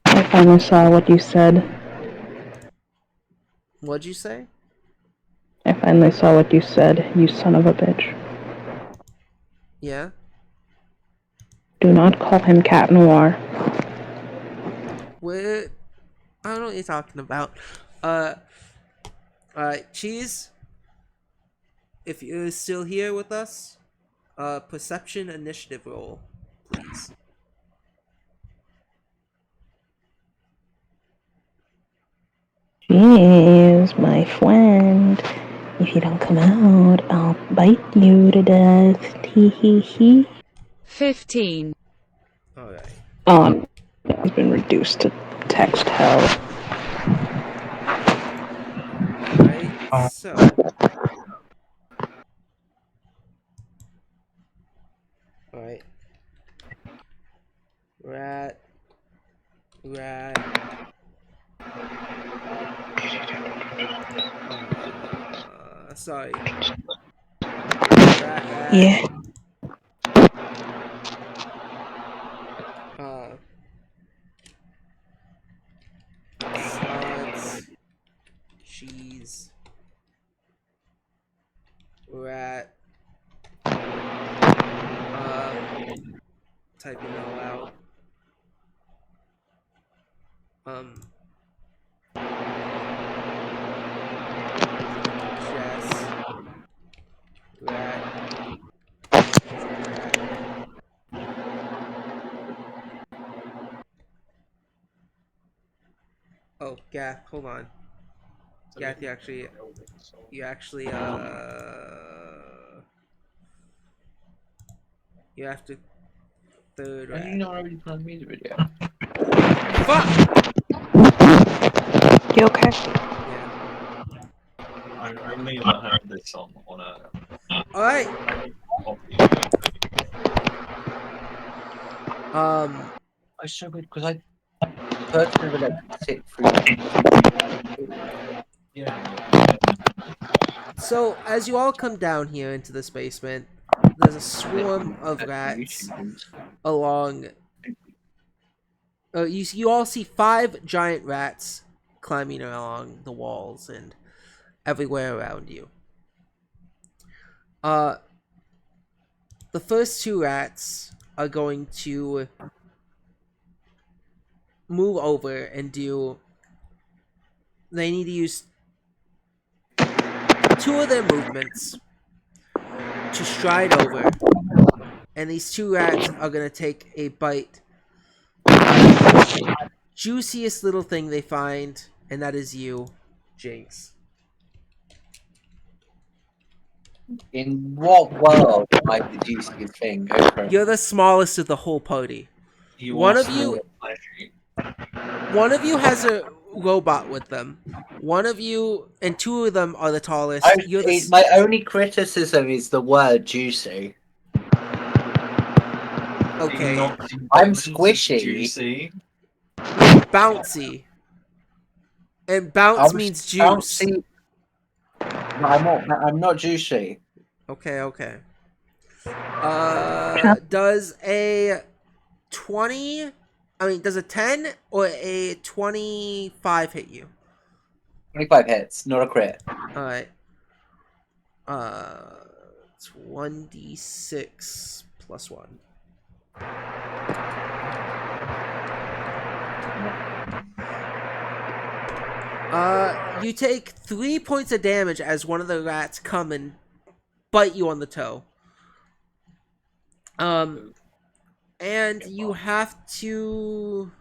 I finally saw what you said. What'd you say? I finally saw what you said, you son of a bitch. Yeah? Do not call him Cat Noir. What? I don't know what you're talking about. Alright, Cheese. If you're still here with us, perception initiative roll, please. Jeez, my friend. If you don't come out, I'll bite you to death. Tee hee hee. 15. Alright. Oh, it's been reduced to text hell. Alright, so. Alright. Rat. Sorry. Rat. Yeah. Sods. Cheese. Rat. Typing it all out. Jess. Rat. Oh, Gath, hold on. Gath, you actually, you have to third Why rat. did you not already put on the music video? Fuck! You okay? Yeah. I only ever heard this on a Alright. copy. It's so good because I first never let them sit through. Yeah. So, as you all come down here into this basement, there's a swarm of rats along. You all see 5 giant rats climbing along the walls and everywhere around you. The first 2 rats are going to move over and do. They need to use 2 of their movements to stride over, and these 2 rats are gonna take a bite out of the juiciest little thing they find, and that is you, Jinx. In what world am I the juiciest thing? Go for it. You're the smallest of the whole party. One of you has a robot with them. One of you and 2 of them are the tallest. My only criticism is the word juicy. Okay. I'm squishy. Juicy. You're bouncy. And bounce means juice. Bouncy. No, I'm not juicy. Okay. Does a 20... does a 10 or a 25 hit you? 25 hits, not a crit. Alright. It's 1d6 plus 1. You take 3 points of damage as one of the rats come and bite you on the toe. And you have to...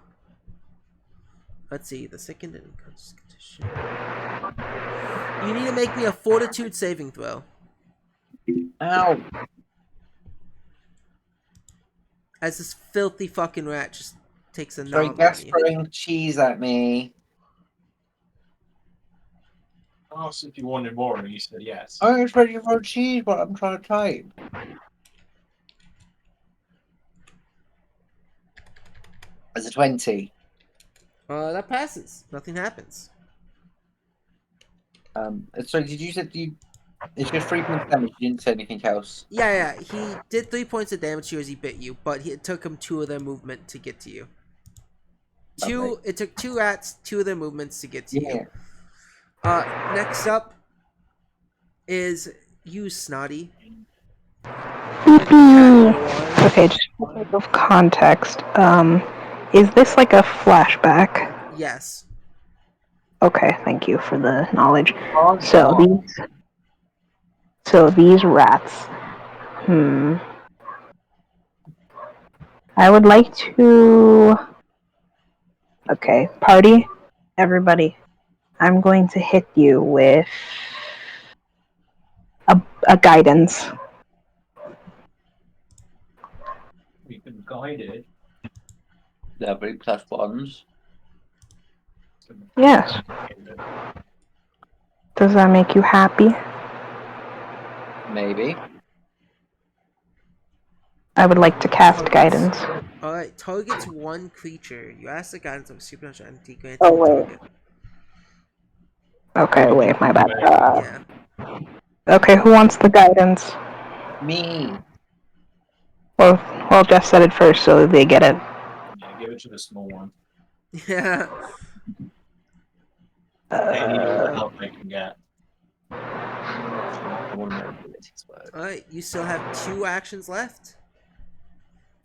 Let's see, the second condition. You need to make me a fortitude saving throw. Ow. As this filthy fucking rat just takes a Sorry, nom on Gas you. throwing cheese at me. I asked if you wanted more, and you said yes. I was ready for cheese, but I'm trying to type. It's a 20. That passes. Nothing happens. Sorry, did you say you? It's just 3 points damage. You didn't say anything else. Yeah, he did 3 points of damage to you as he bit you, but it took him 2 of their movement to get to you. Lovely. It took 2 rats, 2 of their movements to get to Yeah. you. Next up is you, Snotty. Okay, just for sake of context, is this like a flashback? Yes. Okay, thank you for the knowledge. Oh, So these rats. I would like to. Okay, party, everybody. I'm going to hit you with a guidance. We've been guided. Lovely +1s. Yes. Does that make you happy? Maybe. I would like to cast guidance. Alright, targets one creature. You ask the guidance of a supernatural entity granted Oh, to the wait. target. Okay, wait, my bad. Yeah. Okay, who wants the guidance? Me. Well, Jeff said it first, so they get it. Yeah, give it to the small one. Yeah. Any help they can get. Alright, you still have 2 actions left.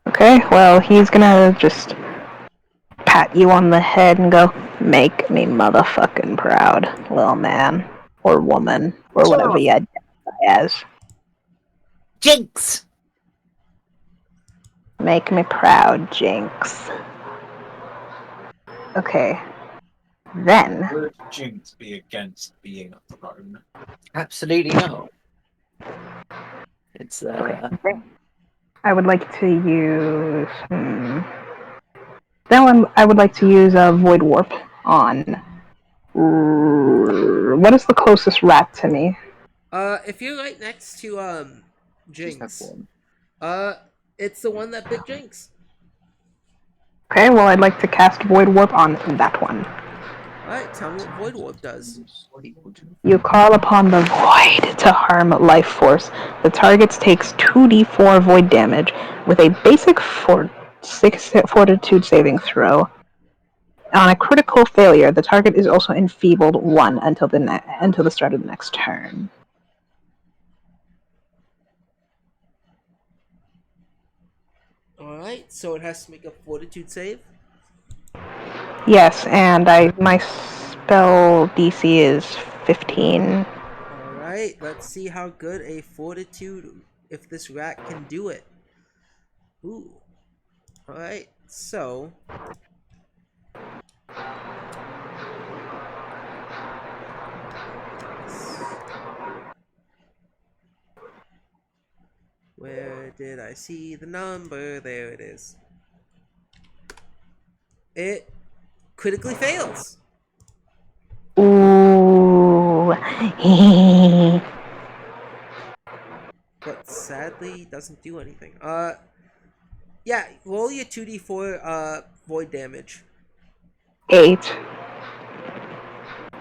Okay, well, he's gonna just pat you on the head and go, "Make me motherfucking proud, little man. Or woman. Or whatever you identify as. Jinx! Make me proud, Jinx." Okay. Then, Would Jinx be against being a throne? Absolutely not. It's I would like to use... Then I would like to use a Void Warp on... What is the closest rat to me? If you're right next to, Jinx, one. it's the one that bit Jinx. Okay, well, I'd like to cast Void Warp on that one. Alright, tell me what Void Warp does. You call upon the Void to harm life force. The target takes 2d4 Void damage with a basic 6 Fortitude saving throw. On a critical failure, the target is also enfeebled 1 until the start of the next turn. Alright, so it has to make a Fortitude save. Yes, and my spell DC is 15. Alright, let's see how good a Fortitude, if this rat can do it. Ooh. Alright, so... Where did I see the number? There it is. It critically fails. Ooh. But sadly doesn't do anything. Yeah, roll your 2d4 void damage. 8.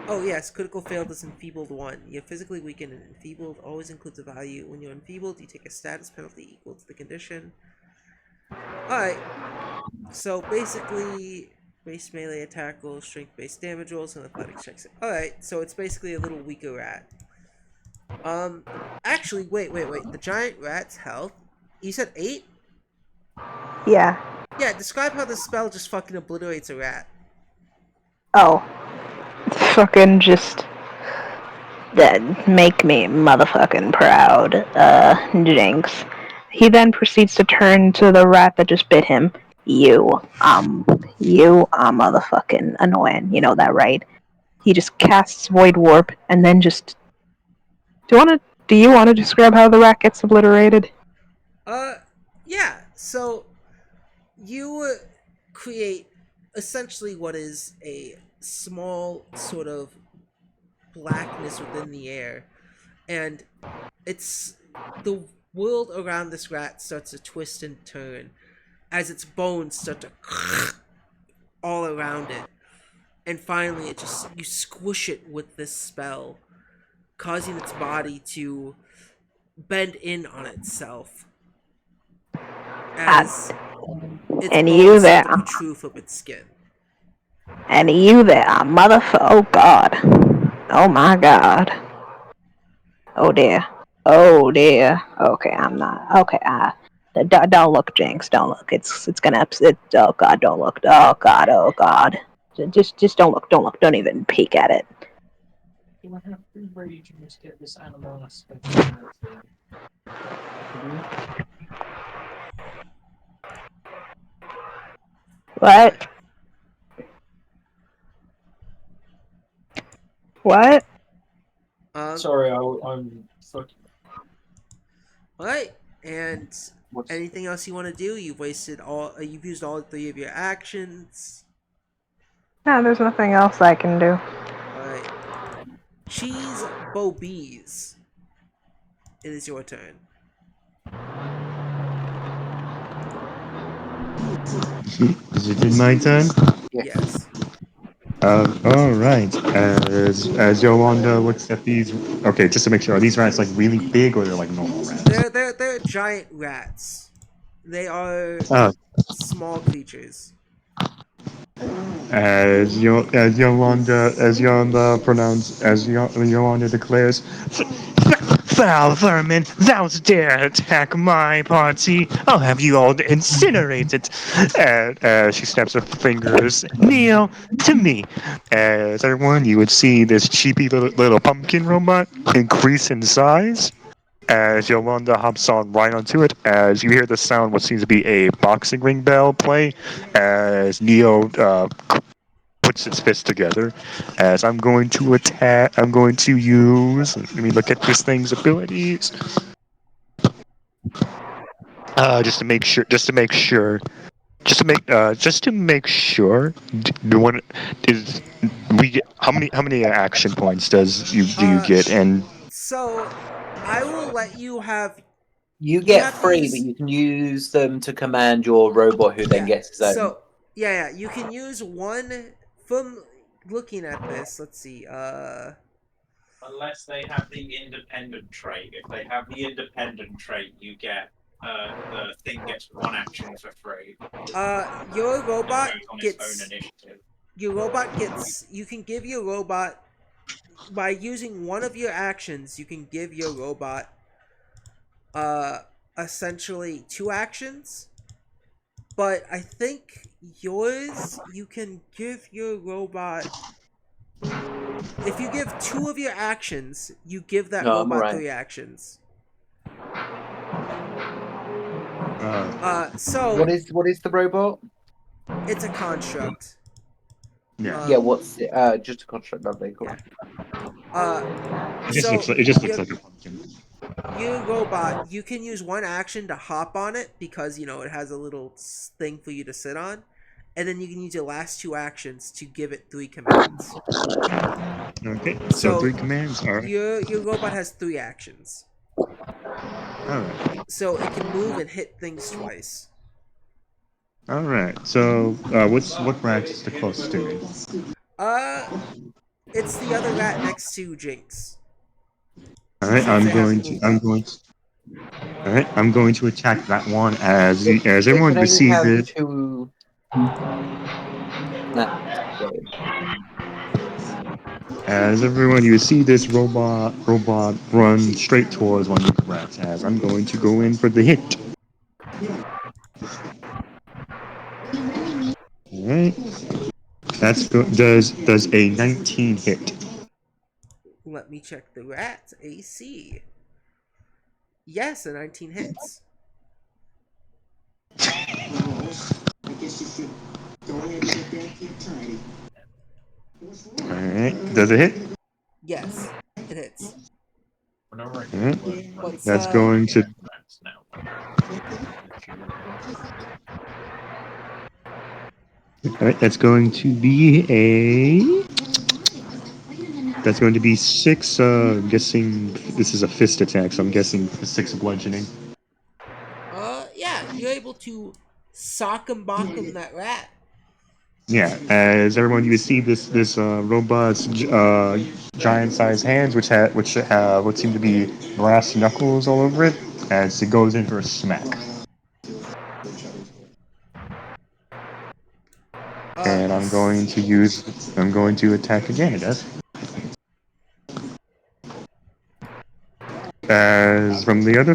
Oh yes, critical failed is enfeebled 1. You're physically weakened and enfeebled always includes a value. When you're enfeebled, you take a status penalty equal to the condition. Alright. So basically, base melee attack rolls, strength-based damage rolls, and athletics checks. Alright, so it's basically a little weaker rat. Actually, wait. The giant rat's health, you said 8? Yeah. Yeah, describe how the spell just fucking obliterates a rat. Oh. Fucking just... make me motherfucking proud, Jinx. He then proceeds to turn to the rat that just bit him. You are motherfucking annoying. You know that, right? He just casts Void Warp and then just... Do you want to Do you want to describe how the rat gets obliterated? Yeah. So you create essentially what is a small sort of blackness within the air, and it's the world around this rat starts to twist and turn as its bones start to all around it, and finally it just you squish it with this spell, causing its body to bend in on itself as its And you bones there. start to protrude from its skin. And you there, motherfucker. Oh, God. Oh, my God. Oh, dear. Oh, dear. Okay, I'm not. Okay, don't look, Jinx. Don't look. It's gonna upset. Oh, God, don't look. Oh, God. Oh, God. Just don't look. Don't look. Don't even peek at it. Do I have to rage and just get this animal aspect? What? What? Sorry, I'm fucking. Alright, and What's anything else you want to do? You've used all three of your actions. No, there's nothing else I can do. Alright. Cheese Bobies. It is your turn. Is it my turn? Yes. All right. As Yolanda looks at these, okay, just to make sure, are these rats like really big or they're like normal rats? They're giant rats. They are Oh, small creatures. Yolanda declares, "Foul vermin, thou dare attack my party! I'll have you all incinerated!" And she snaps her fingers. Kneel to me. As everyone, you would see this cheapy little pumpkin robot increase in size. As Yolanda hops on right onto it, as you hear the sound, what seems to be a boxing ring bell play, as Neo puts its fist together. As I'm going to attack, I'm going to use. Let me look at this thing's abilities. Just to make sure. Just to make sure. Just to make sure. The one is we get how many action points do you get and So I will let you have. You You get have to 3, but use. you can use them to command your robot, who then Yeah. gets his own. So yeah. You can use one from looking at this. Let's see. Unless they have the independent trait. If they have the independent trait, you get the thing gets one action for free. Your And it robot goes on its own gets. initiative. Your robot gets. You can give your robot by using one of your actions. You can give your robot uh essentially two actions, but I think yours you can give your robot if you give two of your actions, you give that No, I'm robot alright. three actions. What So is the robot? it's a construct. yeah. Yeah, what's it? Just a construct. Lovely, cool. Yeah. Uh, so It just looks like a pumpkin. your robot, you can use one action to hop on it because it has a little thing for you to sit on, and then you can use your last two actions to give it three commands. Okay, so So 3 commands. All right. your robot has three actions, All right. so it can move and hit things twice. All right. So, what branch is the closest to me? Uh, it's the other rat next to Jinx, All right. since they haven't moved up. All right. I'm going to attack that one as It everyone can only receives have it. 2. Nah, sorry. As everyone, you see this robot run straight towards one of the rats. As I'm going to go in for the hit. All right. Does a 19 hit? Let me check the rat AC. Yes, a 19 hits. All right. Does it hit? Yes, it hits. Whenever I hear Mhm. the word What's, That's going to that's now. Alright, that's going to be a. That's going to be 6. I'm guessing this is a fist attack, so I'm guessing 6 bludgeoning. Yeah, you're able to sock 'em bock 'em that rat. Yeah, as everyone, you see this robot's giant-sized hands, which have what seem to be brass knuckles all over it, as it goes in for a smack. And I'm going to attack again, I guess. As from the other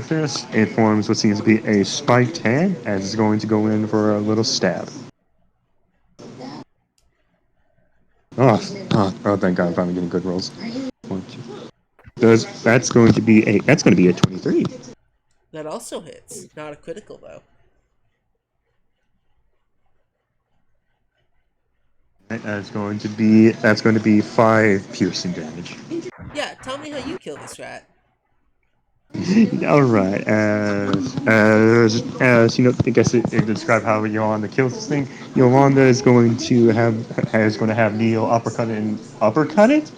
fist, it forms what seems to be a spiked hand, as it's going to go in for a little stab. Oh, thank God, I'm finally getting good rolls. One, two. That's going to be a 23. That also hits. Not a critical though. That's going to be 5 piercing damage. Yeah, tell me how you kill this rat. All right. As you know, I guess it describe how Yolanda kills this thing. Yolanda is going to have Neil uppercut it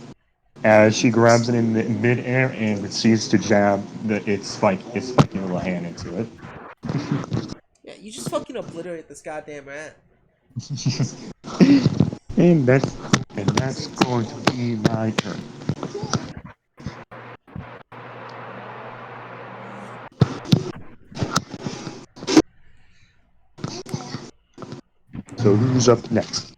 as she grabs it in midair and proceeds to jab its spiky little hand into it. Yeah, you just fucking obliterate this goddamn rat. And that's going to be my turn. So who's up next?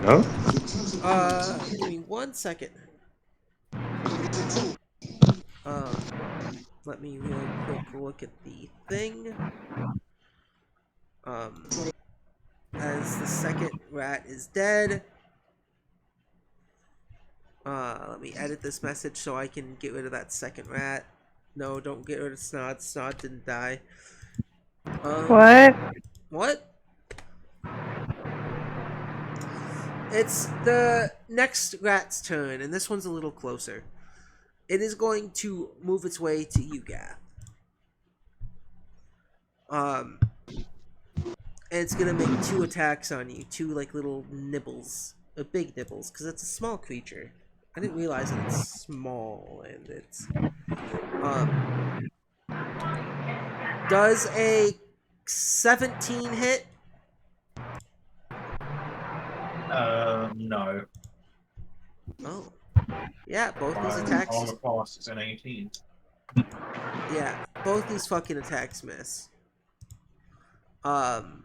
No? Give me 1 second. Um, Let me real quick look at the thing. Um, as the second rat is dead. Let me edit this message so I can get rid of that second rat. No, don't get rid of Snod. Snod didn't die. What? What? It's the next rat's turn, and this one's a little closer. It is going to move its way to you, Gath. And it's gonna make 2 attacks on you, 2 like little nibbles, big nibbles, because it's a small creature. I didn't realize that it's small, and it's does a 17 hit? No. Oh, yeah, both these My attacks. armor class is an 18. Yeah, both these fucking attacks miss. Um,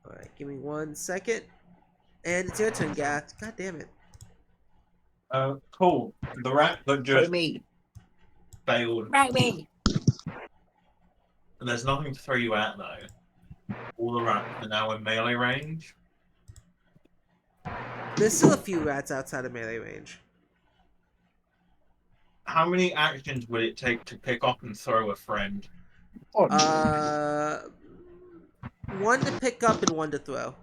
Alright, give me 1 second. And it's your turn, Gath. God damn it. Cool. The rat that Throw just me. failed. Throw me. There's nothing to throw you at though. All the rats are now in melee range. There's still a few rats outside of melee range. How many actions would it take to pick up and throw a friend? Uh, 1 to pick up and 1 to throw.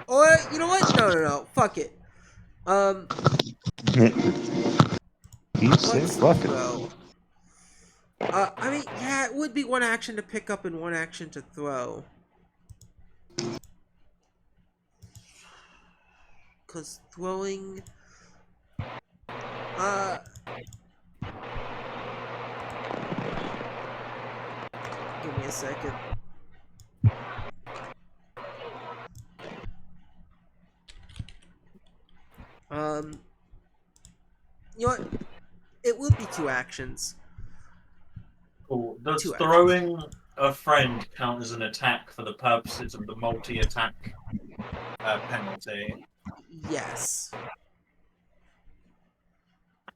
Or, you know what? No. Fuck it. He said, Let's fuck it. throw. I mean, yeah, it would be 1 action to pick up and 1 action to throw. Because throwing... Give me a second. You know what? It would be 2 actions. Cool. Does 2 actions. throwing a friend count as an attack for the purposes of the multi-attack penalty? Yes.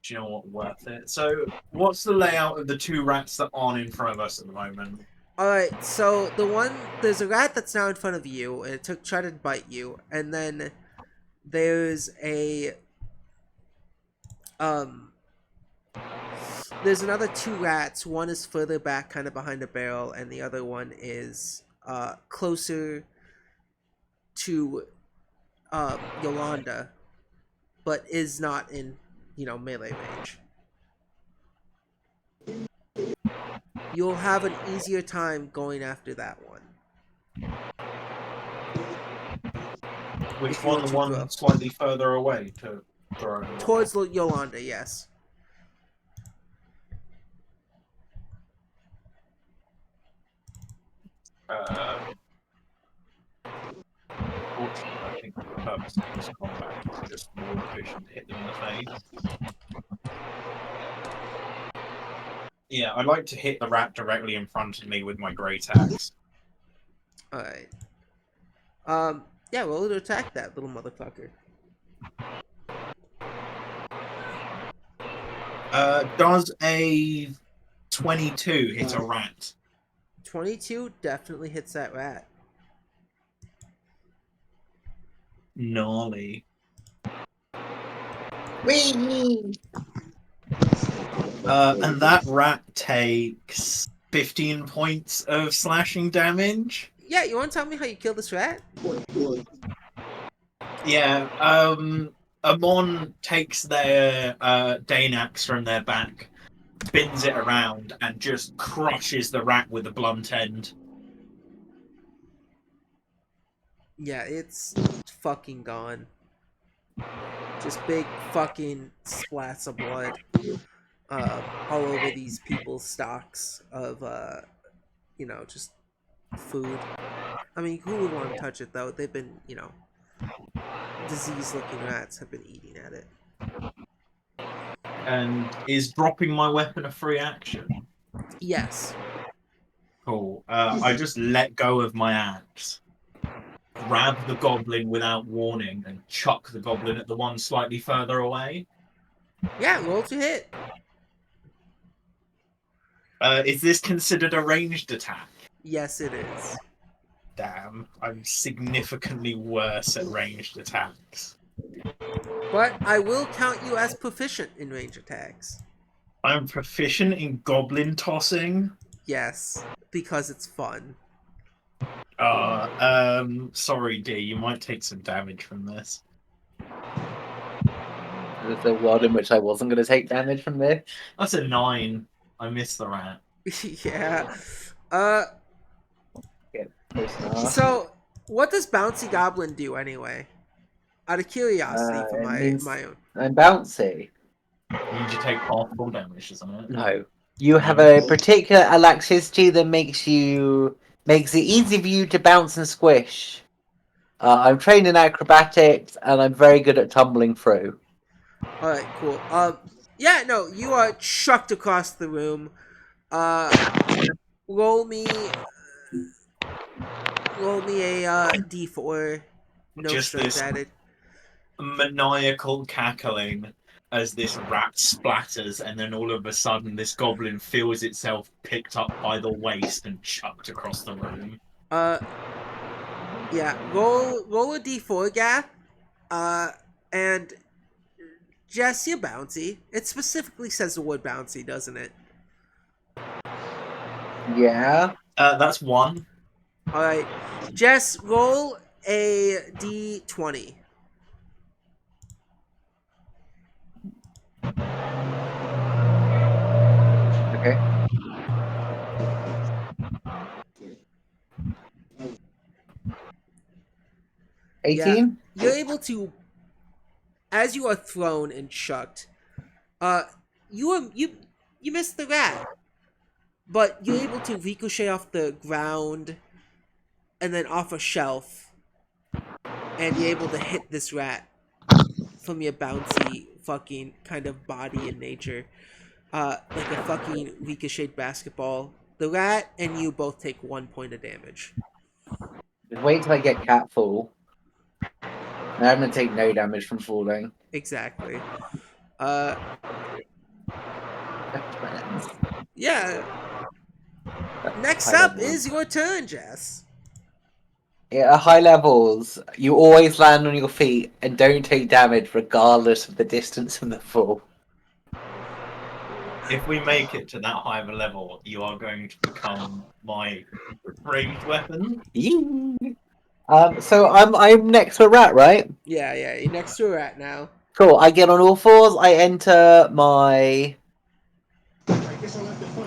Do you know what? Worth it. So, what's the layout of the 2 rats that aren't in front of us at the moment? Alright, so there's a rat that's now in front of you, and it tried to bite you, and then there's a Um, there's another two rats. One is further back, kind of behind a barrel, and the other one is closer to Yolanda, but is not in melee range. You'll have an easier time going after that one. Which If you were one? The to one grow. slightly further away to throw. Towards Yolanda, yes. Fortunately, I think for the purpose of this combat, it's just more efficient to hit them in the face. Yeah, I'd like to hit the rat directly in front of me with my great axe. Alright. Yeah, roll to attack that little motherfucker. Does a 22 hit a rat? 22 definitely hits that rat. Gnarly. Whee! And that rat takes 15 points of slashing damage. Yeah, you want to tell me how you killed this rat? Yeah, Amon takes their Danax from their back, spins it around, and just crushes the rat with a blunt end. Yeah, it's fucking gone. Just big fucking splats of blood all over these people's stocks of, just food. I mean, who would want to touch it, though? They've been, disease-looking rats have been eating at it. And is dropping my weapon a free action? Yes. Cool. I just let go of my axe, grab the goblin without warning, and chuck the goblin at the one slightly further away. Yeah, roll to hit. Is this considered a ranged attack? Yes, it is. Damn, I'm significantly worse at ranged attacks. But I will count you as proficient in range attacks. I'm proficient in goblin tossing. Yes, because it's fun. Sorry, D, you might take some damage from this. There's the world in which I wasn't going to take damage from this. That's a 9. I missed the rat. Yeah. Close enough. So, what does Bouncy Goblin do anyway? Out of curiosity for It my means own. I'm bouncy. Means you take half full damage, doesn't it? No. You have a particular elasticity that makes it easy for you to bounce and squish. I'm trained in acrobatics and I'm very good at tumbling through. Alright, cool. Yeah, no, you are chucked across the room. Roll me a d4. No Just strength this added. maniacal cackling as this rat splatters, and then all of a sudden this goblin feels itself picked up by the waist and chucked across the room. Yeah, roll a d4, Gath. And Jess, you're bouncy. It specifically says the word bouncy, doesn't it? Yeah. That's 1. Alright. Jess, roll a d20. Okay. Yeah, 18? you're able to, as you are thrown and chucked, you missed the rat, but you're able to ricochet off the ground and then off a shelf, and you're able to hit this rat from your bouncy fucking kind of body and nature, like a fucking ricocheted basketball. The rat and you both take 1 point of damage. Just wait till I get cat full. And I'm going to take no damage from falling. Exactly. Yeah. Next High up level. is your turn, Jess. Yeah, at high levels, you always land on your feet and don't take damage regardless of the distance from the fall. if we make it to that high of a level, you are going to become my ranged weapon. Yee. So I'm next to a rat, right? Yeah, you're next to a rat now. Cool. I get on all fours. I enter my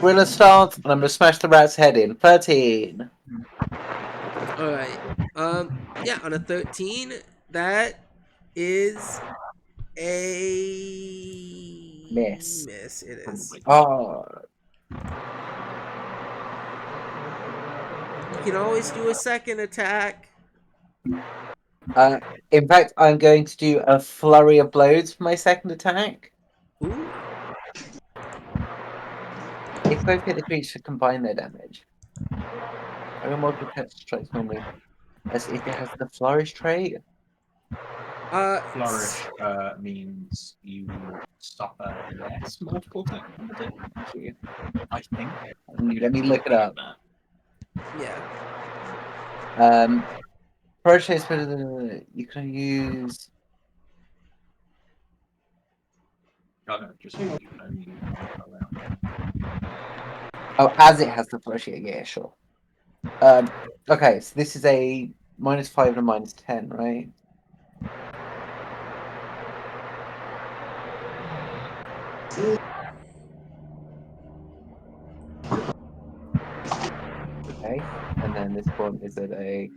gorilla stance, and I'm gonna smash the rat's head in. 13. Alright. Yeah, on a 13, that is a Miss. Miss, it is. Oh. You can always do a second attack. In fact, I'm going to do a flurry of blows for my second attack. Ooh. If both hit the creature, combine their damage. I will multiple test strikes normally, as if it has the flourish trait. Flourish means you suffer less multiple attack damage. I think. Let me look it up. Yeah. Flourish is you can use. I don't just mean you can only use one per round. Oh, as it has the flourish, yeah, sure. Okay, so this is a -5 and a -10, right? Okay, and then this one is at a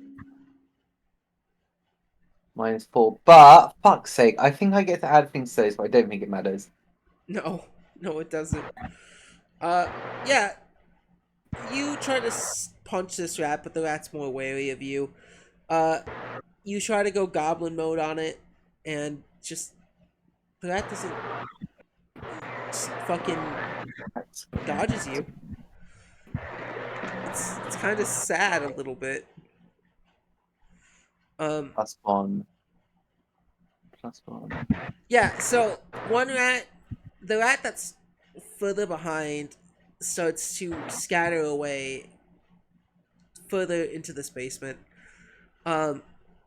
-4. But fuck's sake, I think I get to add things to those, but I don't think it matters. No, it doesn't. Yeah. You try to punch this rat, but the rat's more wary of you. You try to go goblin mode on it, and just the rat doesn't just fucking dodges you. It's kind of sad a little bit. +1. Yeah. So the rat that's further behind, starts to scatter away further into this basement. The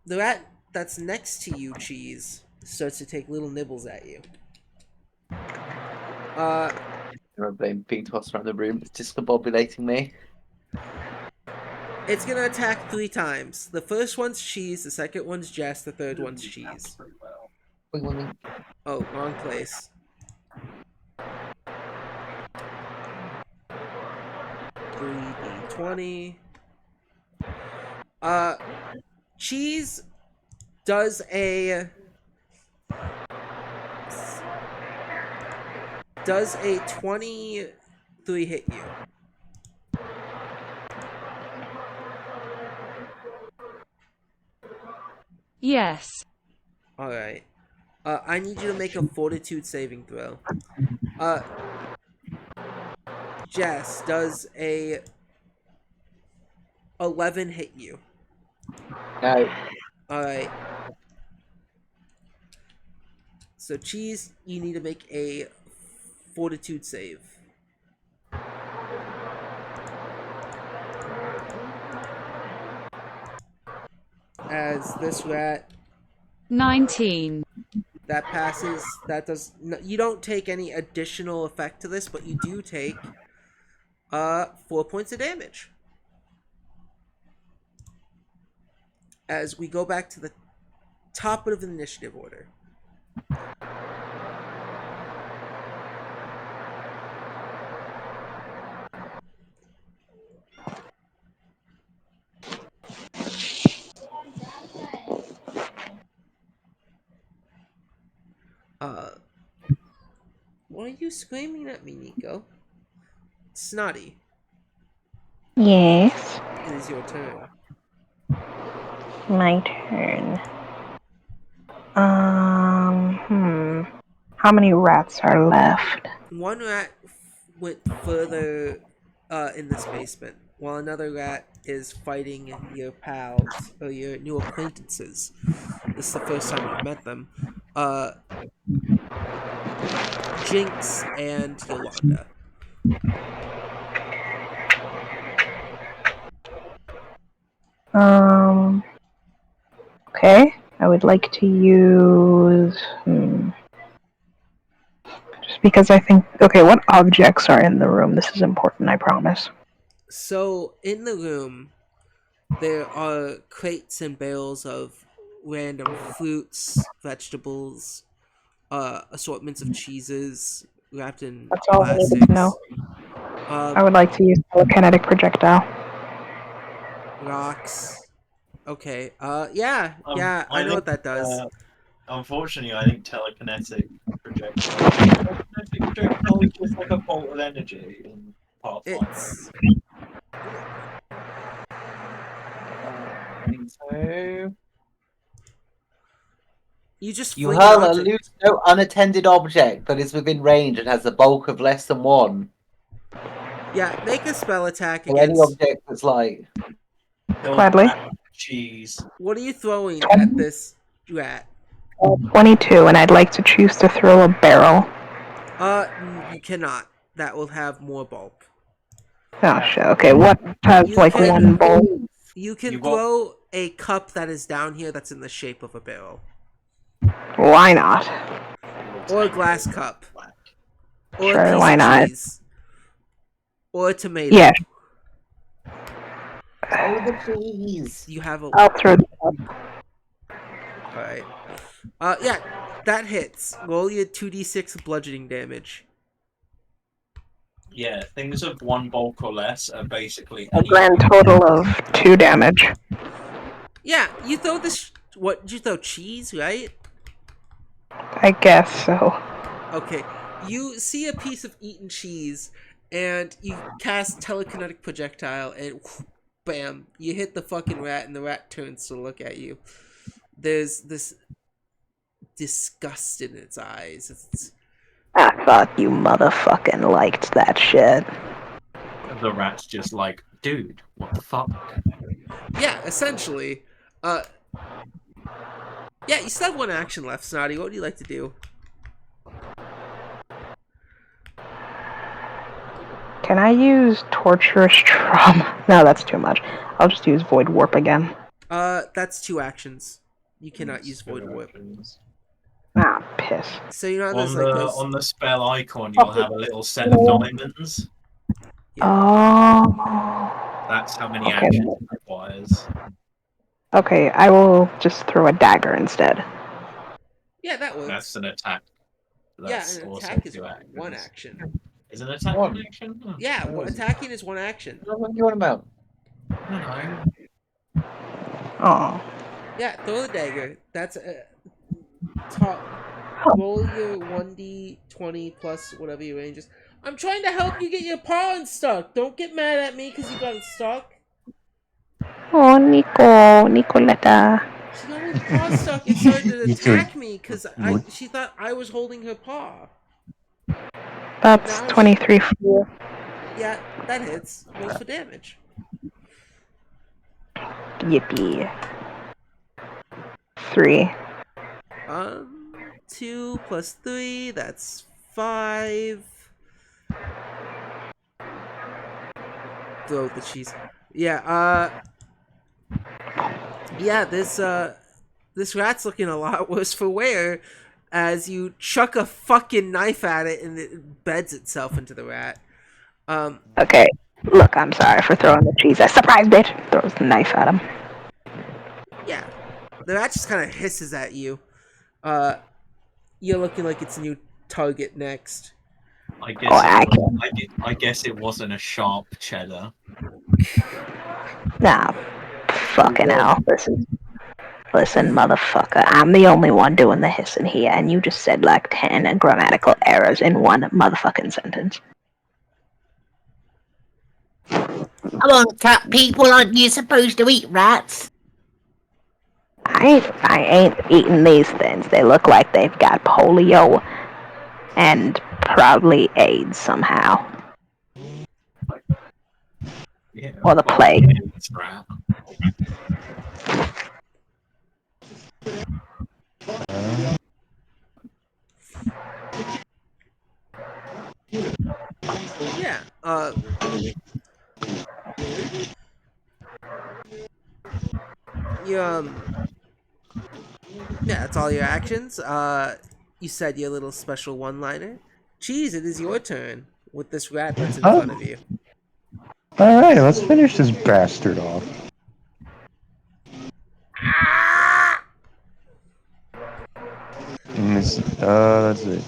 rat that's next to you, Cheese, starts to take little nibbles at you. Being tossed around the room. It's discombobulating me. It's gonna attack 3 times. The first one's Cheese, the second one's Jess, the third one's Cheese. Wait. Oh, wrong place. 3d20. Cheese does a 23 hit you. Yes. Alright. I need you to make a fortitude saving throw. Jess, does a 11 hit you? No. Alright. So, Cheese, you need to make a fortitude save. As this rat, 19. that passes. That does. You don't take any additional effect to this, but you do take 4 points of damage. As we go back to the top of the initiative order. Why are you screaming at me, Nico? Snotty, Yes, it is your turn. my turn. How many rats are left? One rat went further in this basement, while another rat is fighting your pals or your new acquaintances. This is the first time you've met them. Jinx and Yolanda. Okay. I would like to use. Just because I think. Okay, what objects are in the room? This is important, I promise. So in the room, there are crates and bales of random fruits, vegetables, assortments of cheeses wrapped in That's all I needed to know. plastics. I would like to use telekinetic projectile. Rocks. Okay. Yeah. I know what that does. Unfortunately, I think telekinetic projectile is just like a bolt of energy in Pathfinder. It's I think so. you just You fling an hurl a object. loose, no unattended object that is within range and has a bulk of less than 1. Yeah, make a spell attack So any against. object that's like Gladly. Cheese. What are you throwing at this rat? 22, and I'd like to choose to throw a barrel. You cannot. That will have more bulk. Oh shit. Okay, what has You like can- one bowl? You can You got- throw a cup that is down here that's in the shape of a barrel. Why not? Or a glass cup. Or Sure, a piece why of not? cheese. Or a tomato. Yeah, oh the cheese. You have a I'll throw the cup. alright. Yeah, that hits. Roll your 2d6 bludgeoning damage. Yeah, things of 1 bulk or less are basically A grand total of 2 damage. Yeah, you throw this. What did you throw? Cheese, right? I guess so. Okay. You see a piece of eaten cheese, and you cast telekinetic projectile, and bam, you hit the fucking rat, and the rat turns to look at you. There's this disgust in its eyes. It's I thought you motherfucking liked that shit. The rat's just like, dude, what the fuck? yeah, essentially. Yeah, you still have 1 action left, Snotty. What would you like to do? Can I use torturous trauma? No, that's too much. I'll just use void warp again. That's 2 actions. You cannot use void warp. Ah, piss. So you know how On there's the like those. on the spell icon, you'll have a little set of diamonds. Oh. That's how many Okay. actions it requires. Okay, I will just throw a dagger instead. Yeah, that works. That's an attack. That's yeah, an also attack is 2 actions. 1 action. Is an attack One. 1 action? Oh, Yeah, what was it? attacking is 1 action. What do you want about? I Oh. Yeah, throw the dagger. That's a top. Roll your 1d20 plus whatever your range is. I'm trying to help you get your paw unstuck. Don't get mad at me because you got it stuck. Oh, Nicoletta. She got her paw stuck and started to attack me because she thought I was holding her paw. That's Now 23 for you. Yeah, that hits. Rolls for damage. Yippee. 3. 2 plus 3, that's 5. Throw the cheese. Yeah, yeah, this rat's looking a lot worse for wear as you chuck a fucking knife at it and it beds itself into the rat. Okay, look, I'm sorry for throwing the cheese. I surprise bitch. Throws the knife at him. Yeah, the rat just kind of hisses at you. You're looking like its new target next. guess Oh, accurate. I guess it wasn't a sharp cheddar. Nah, fucking hell. Listen, motherfucker. I'm the only one doing the hissing here, and you just said like 10 grammatical errors in one motherfucking sentence. Come on, cat people, aren't you supposed to eat rats? I ain't eating these things. They look like they've got polio and probably AIDS somehow. Yeah, Or the well, plague. it's rat. Yeah, you, yeah, that's all your actions. You said your little special one-liner. Cheese, it is your turn with this rat that's in Oh. front of you. Alright, let's finish this bastard off. And let's see.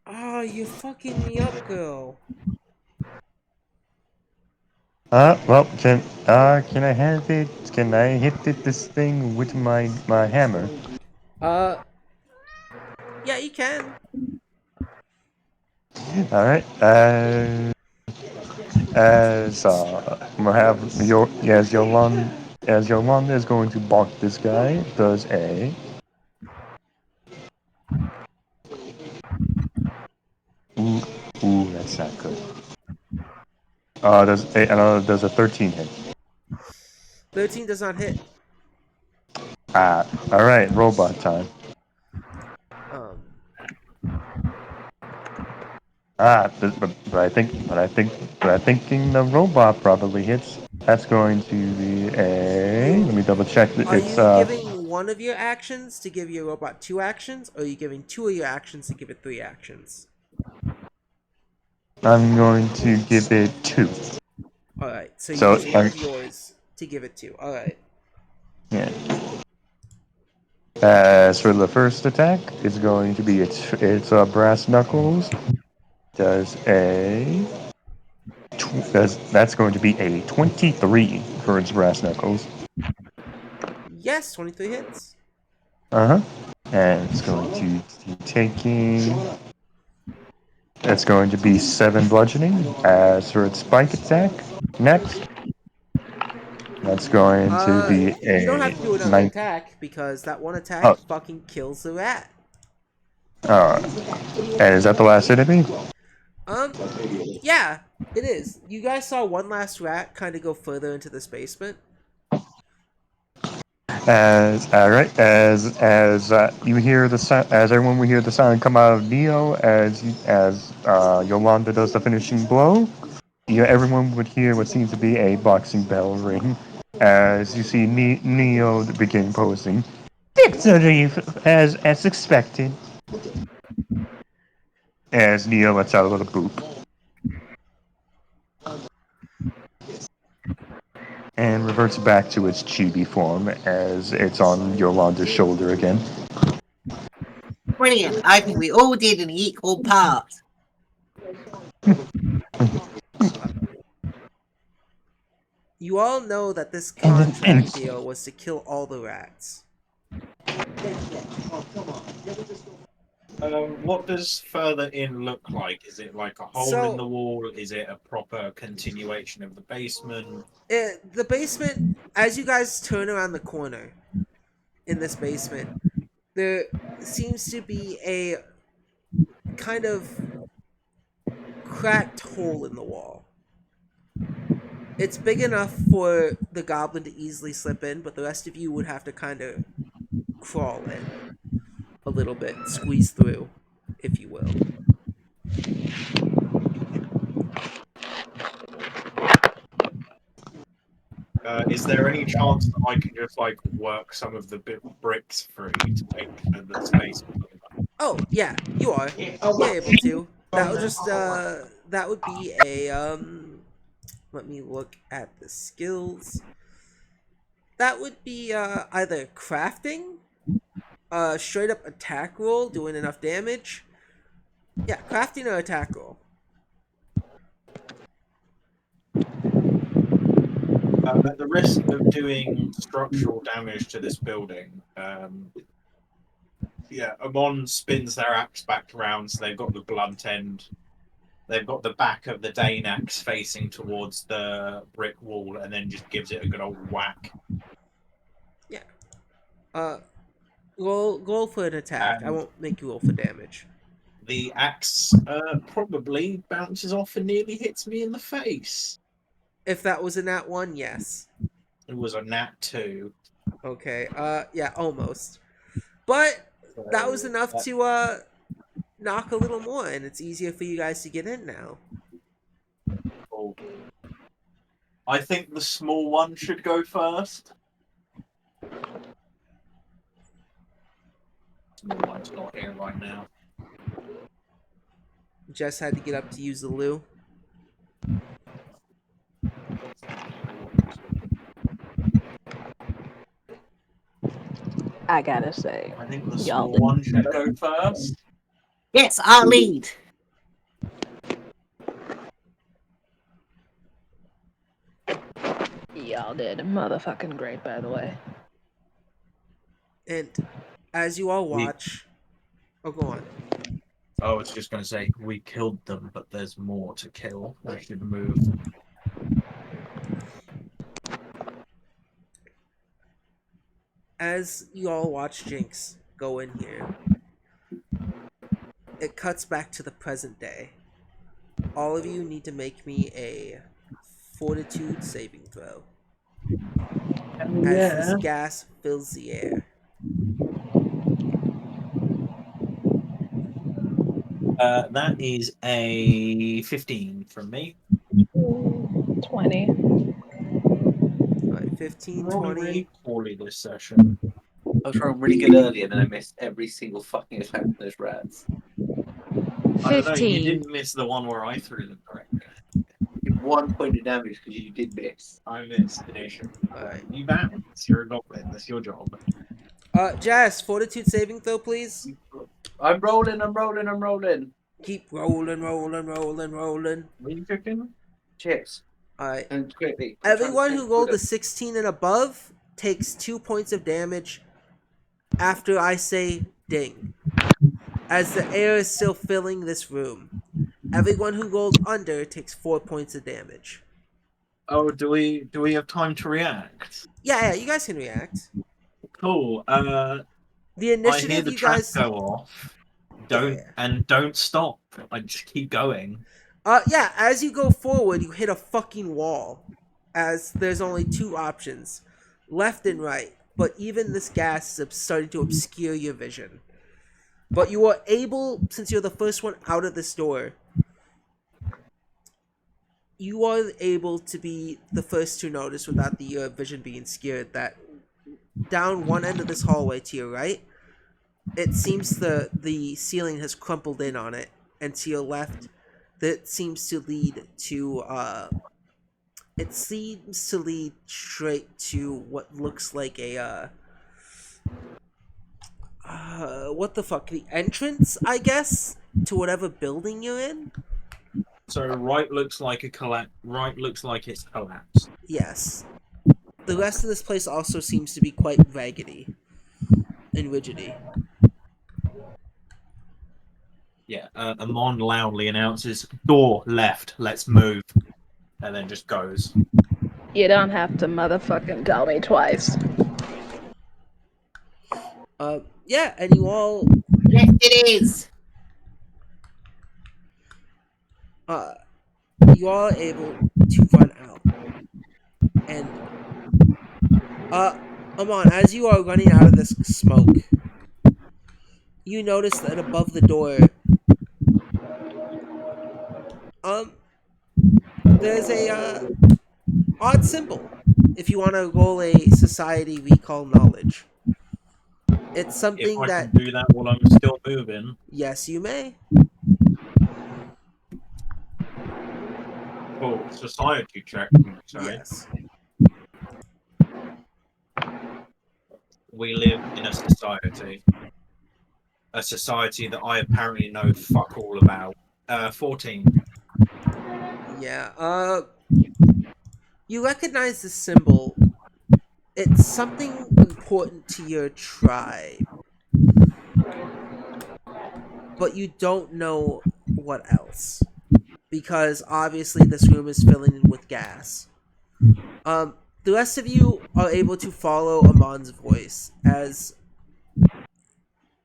Oh, you're fucking me up, girl. Well, can I have it? Can I hit this thing with my hammer? Uh, yeah, you can. Alright, I'm gonna have as Yolanda is going to bonk this guy, does a. Ooh, ooh, that's not good. Does a 13 hit? 13 does not hit. Alright, robot time. Um, But I thinking the robot probably hits. That's going to be a. Let me double check. are It's you giving one of your actions to give your robot 2 actions, or are you giving 2 of your actions to give it 3 actions? I'm going to give it 2. Alright, so you So use one of yours to give it 2. Alright. yeah. As for the first attack, it's going to be it's brass knuckles. Does a that's going to be a 23 for its brass knuckles. Yes, 23 hits. Uh huh. And it's going to be taking. That's going to be 7 bludgeoning. As for its spike attack, next, that's going to be You don't have a to do another 9. attack, because that one attack Oh, fucking kills the rat. and is that the last enemy? Yeah, it is. You guys saw one last rat kind of go further into this basement. As you hear the sound, as everyone will hear the sound come out of Neo, as Yolanda does the finishing blow, everyone would hear what seems to be a boxing bell ring, as you see Neo begin posing. Victory, as expected. As Neo lets out a little boop. And reverts back to its chibi form as it's on Yolanda's shoulder again. Brilliant. I think we all did an equal part. You all know that this And contract deal was to kill all the rats. What does further in look like? Is it like a hole in the So, wall? Is it a proper continuation of the basement? the basement, as you guys turn around the corner in this basement, there seems to be a kind of cracked hole in the wall. It's big enough for the goblin to easily slip in, but the rest of you would have to kind of crawl in a little bit, squeeze through, if you will. Is there any chance that I can just like work some of the bricks free to make the space bigger? Oh, yeah, you are. You're able to. That would just, that would be a, let me look at the skills. That would be, either crafting, straight up attack roll, doing enough damage. Yeah, crafting or attack roll. At the risk of doing structural damage to this building, yeah, Amon spins their axe back around so they've got the blunt end. They've got the back of the Dane axe facing towards the brick wall and then just gives it a good old whack. Yeah. Roll for an attack. I And won't make you roll for damage. the axe probably bounces off and nearly hits me in the face. If that was a nat 1, yes. It was a nat 2. Okay, yeah, almost. But So that was enough that- to, knock a little more, and it's easier for you guys to get in now. oh. I think the small one should go first. Small one's not here right now. Jess had to get up to use the loo. I gotta say, I think the y'all small one should did. go first. Yes, I'll lead. Y'all did motherfucking great, by the way. And as you all We- watch, oh, go on. I was just going to say, we killed them, but there's more to kill. I should move. As you all watch Jinx go in here, it cuts back to the present day. All of you need to make me a fortitude saving throw. As this gas fills the air. That is a 15 from me. 20. Alright, 15, Rolling 20. really poorly this session. I was trying really good earlier, and then I missed every single fucking attack from those rats. I don't know, you 15. didn't miss the one where I threw them correctly. You did 1 point of damage because you did miss. I missed the nation. Alright. You bounce. You're a goblin. That's your job. Jazz, fortitude saving throw, please. I'm rolling. Keep rolling, rolling, rolling, rolling. What are you cooking? Chips. Alright. And quickly. Everyone who rolled a 16 and above takes 2 points of damage after I say ding. As the air is still filling this room. Everyone who rolled under takes 4 points of damage. Oh, do we have time to react? Yeah, you guys can react. Cool. The I hear initiative the you trap guys go off. Yeah. Don't stop. I just keep going. Yeah, as you go forward, you hit a fucking wall. As there's only 2 options, left and right. But even this gas is starting to obscure your vision. But you are able, since you're the first one out of this door, you are able to be the first to notice without your vision being scared that down one end of this hallway to your right, it seems the ceiling has crumpled in on it, and to your left, that seems to lead to straight to what looks like a what the fuck, the entrance, I guess, to whatever building you're in. So right looks like Right looks like it's collapsed. Yes. The rest of this place also seems to be quite raggedy and rigidy. Yeah. Amon loudly announces, "Door left. Let's move," and then just goes. You don't have to motherfucking tell me twice. Yeah, and you all Yes, it is. you all are able to run out. And Amon, as you are running out of this smoke, you notice that above the door there's a odd symbol. If you want to roll a society recall knowledge. It's If something I that, can do that while I'm still moving. yes, you may. Cool. Society check. Sorry. Yes. We live in a society. A society that I apparently know fuck all about. 14. Yeah. You recognize the symbol. It's something important to your tribe. But you don't know what else. Because obviously this room is filling in with gas. The rest of you are able to follow Amon's voice as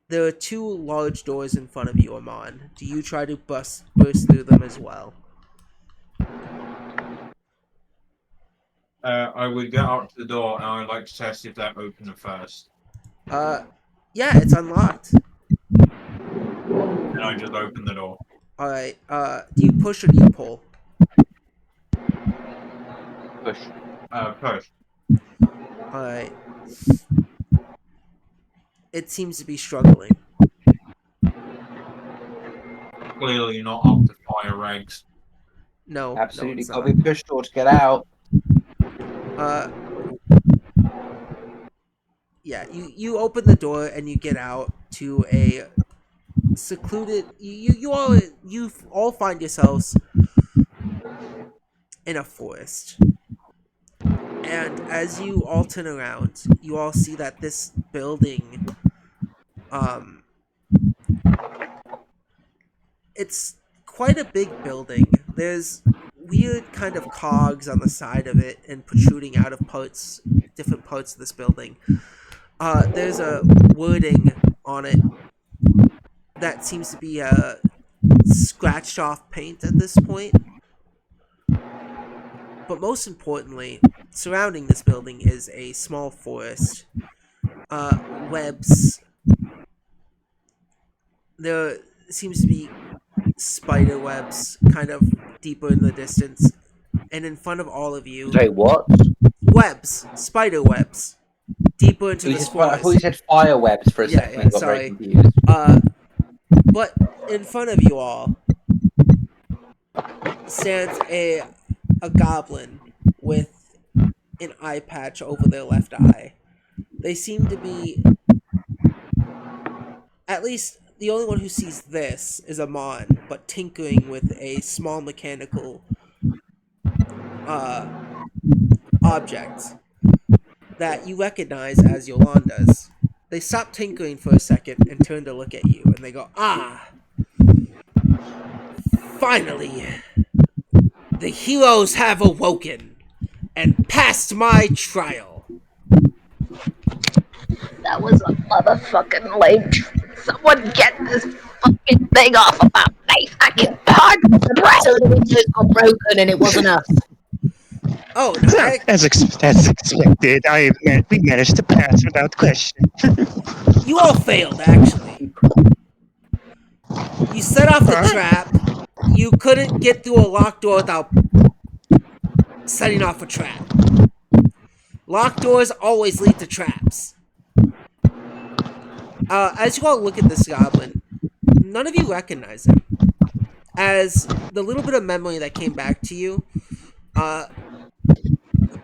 there are 2 large doors in front of you, Amon. Do you try to burst through them as well? I would get up to the door and I'd like to test if that opened first. Yeah, it's unlocked. And I just open the door. Alright, do you push or do you pull? Push. Push. Alright. It seems to be struggling. clearly not up to fire regs. No, Absolutely, no, it's got not. to be pushed or to get out. Uh, yeah, you open the door and you get out to a secluded. You all find yourselves in a forest. And as you all turn around, you all see that this building, um, it's quite a big building. There's weird kind of cogs on the side of it and protruding out of different parts of this building. There's a wording on it that seems to be scratched off paint at this point. But most importantly, surrounding this building is a small forest. Webs. There seems to be spider webs kind of deeper in the distance. And in front of all of you, Say what? webs, spider webs, deeper into I this thought forest. you said fire webs for a Yeah, second. yeah, I got very sorry. confused. But in front of you all stands a goblin with an eye patch over their left eye. They seem to be, at least the only one who sees this is Amon, but tinkering with a small mechanical object that you recognize as Yolanda's. They stop tinkering for a second and turn to look at you, and they go, "Ah, finally, the heroes have awoken and passed my trial." That was a motherfucking lame. Someone get this fucking thing off of my face. I can hardly So breathe. the windows got broken and it wasn't us. Oh, no, So, as expected, we managed to pass without question. you all failed, actually. You set off the Alright. trap. You couldn't get through a locked door without setting off a trap. Locked doors always lead to traps. As you all look at this goblin, none of you recognize him. As the little bit of memory that came back to you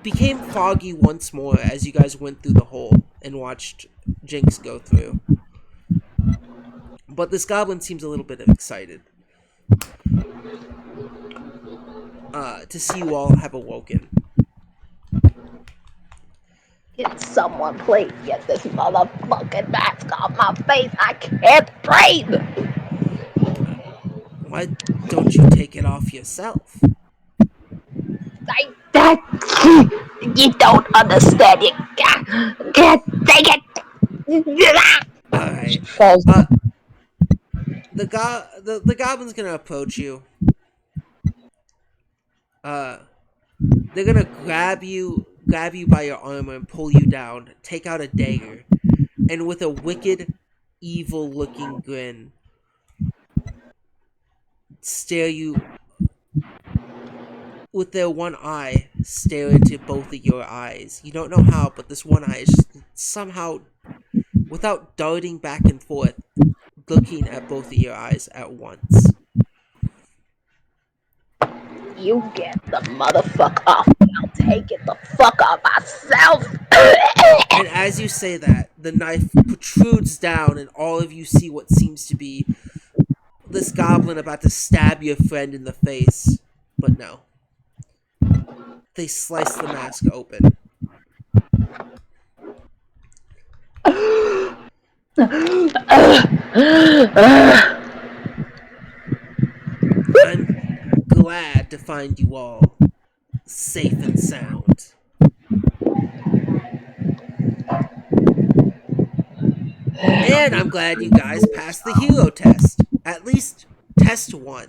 became foggy once more as you guys went through the hole and watched Jinx go through. But this goblin seems a little bit excited to see you all have awoken. Can someone please get this motherfucking mask off my face? I can't breathe. Why don't you take it off yourself? You don't understand. You can't take it. Alright. The goblin's gonna approach you. They're gonna grab you by your armor and pull you down, take out a dagger, and with a wicked, evil-looking grin, stare you with their one eye, stare into both of your eyes. You don't know how, but this one eye is just somehow, without darting back and forth, looking at both of your eyes at once. You get the motherfucker off. I'll take it the fuck off myself. And as you say that, the knife protrudes down, and all of you see what seems to be this goblin about to stab your friend in the face. But no. They slice the mask open. I'm glad to find you all safe and sound. And I'm glad you guys passed the hero test. At least test 1.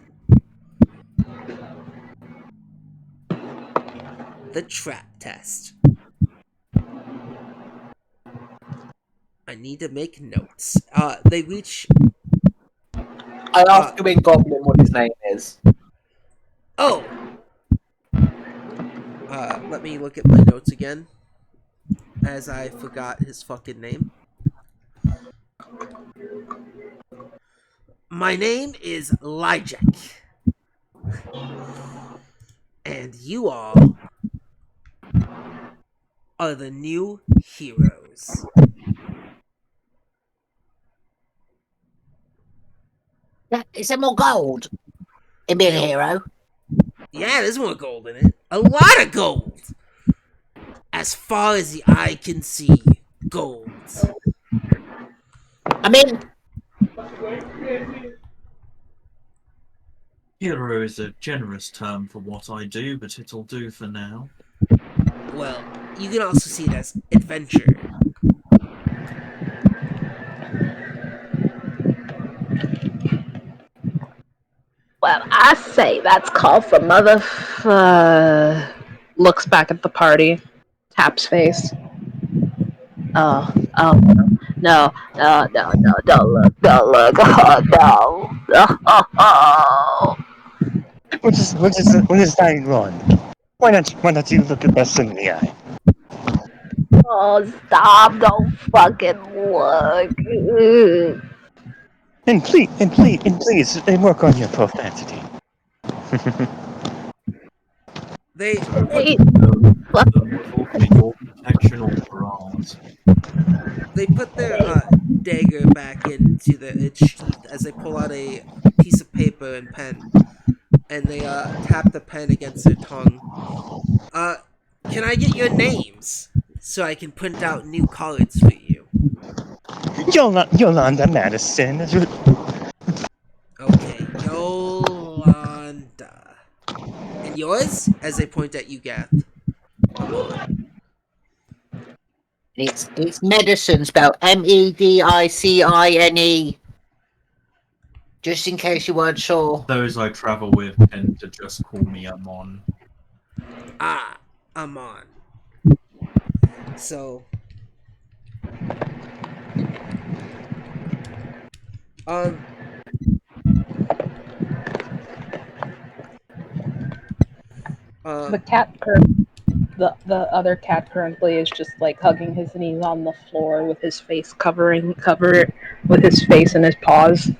The trap test. I need to make notes. They reach... I asked him in Goblin what his name is. Oh! Let me look at my notes again. As I forgot his fucking name. My name is Lijek. And you all are the new heroes. Is there more gold in being a hero? Yeah, there's more gold in it. A lot of gold. As far as the eye can see, gold. I mean, Hero is a generous term for what I do, but it'll do for now. Well, you can also see it as adventure. Well, I say that's called for mother. Looks back at the party, taps face. Oh, no, don't look, oh, no. What is dying wrong? Why not you look at us in the eye? Oh, stop, don't fucking look. And please, work on your profanity. They So, put Hey, for your protection or for ours? they put their dagger back into its sheath as they pull out a piece of paper and pen, and they tap the pen against their tongue. Uh, can I get your names so I can print out new cards for you? Yolanda Madison. Okay, Yolanda. And yours? As they point at you, Gath. Amon. it's medicine spelled Medicine. Just in case you weren't sure. Those I travel with tend to just call me Amon. Ah, Amon. So, um, the cat the other cat currently is just like hugging his knees on the floor with his face cover with his face in his paws.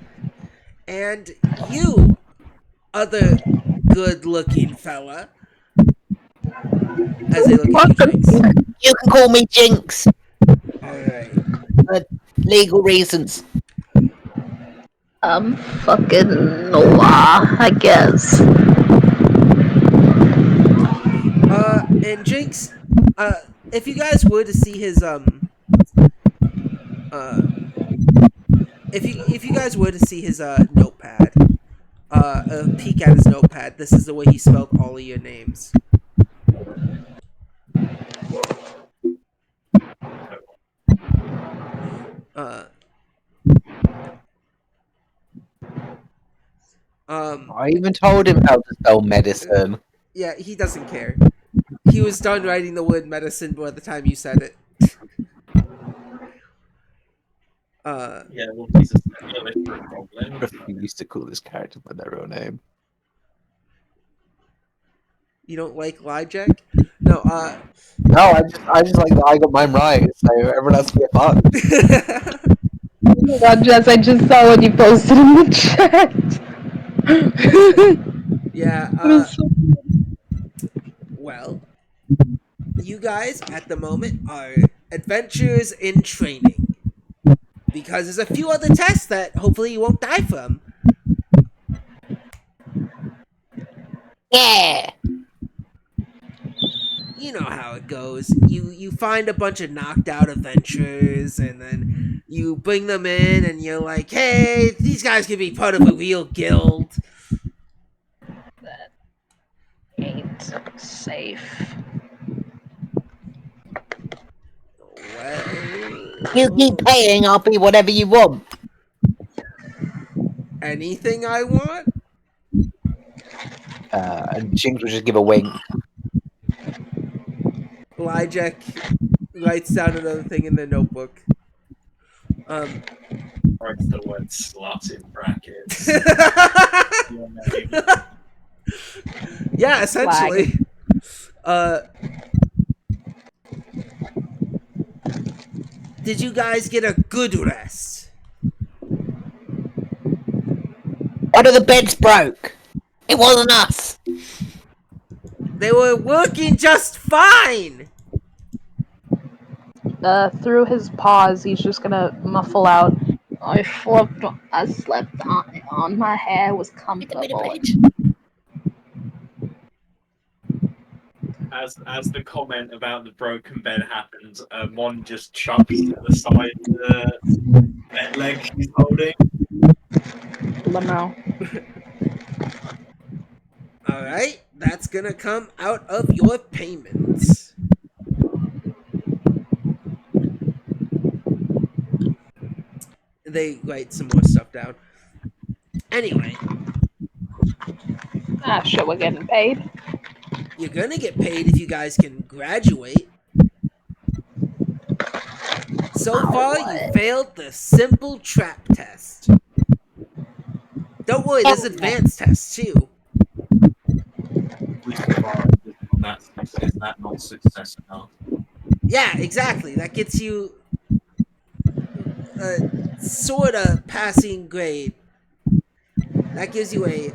and you, other good-looking fella, as they look at you, Jinx. You can call me Jinx. All right. Legal reasons. Fucking Noah, I guess. And Jinx, if you guys were to see his if you guys were to see his notepad, a peek at his notepad, this is the way he spelled all of your names. I even told him how to spell medicine. Yeah, he doesn't care. He was done writing the word medicine by the time you said it. Yeah, well, he's a illiterate goblin. Refuse to call this character by their real name. You don't like Lijek? No, No, I just like that I got mine right, so everyone else can get fucked. Oh my god, Jess, I just saw what you posted in the chat. yeah, It is so- well, you guys at the moment are adventurers in training. Because there's a few other tests that hopefully you won't die from. Yeah. You know how it goes. You find a bunch of knocked out adventurers and then you bring them in and you're like, hey, these guys could be part of a real guild. That ain't safe. Well, You keep paying, I'll be whatever you want. anything I want? And Jinx will just give a wink. Lijek writes down another thing in the notebook. Writes the word slut in brackets. Your name. Yeah, essentially. Did you guys get a good rest? One of the beds broke. It wasn't us. They were working just fine! Through his pause, he's just gonna muffle out. I slept on my hair was comfortable. As the comment about the broken bed happens, Mon just chucks to the side the bed leg she's holding. Lamau. Alright, that's gonna come out of your payments. They write some more stuff down. Anyway, Ah, shit, we're getting paid. you're gonna get paid if you guys can graduate. So far, you failed the simple trap test. Don't worry, there's advanced tests too. Is that not success enough? Yeah, exactly. That gets you a sorta passing grade. That gives you a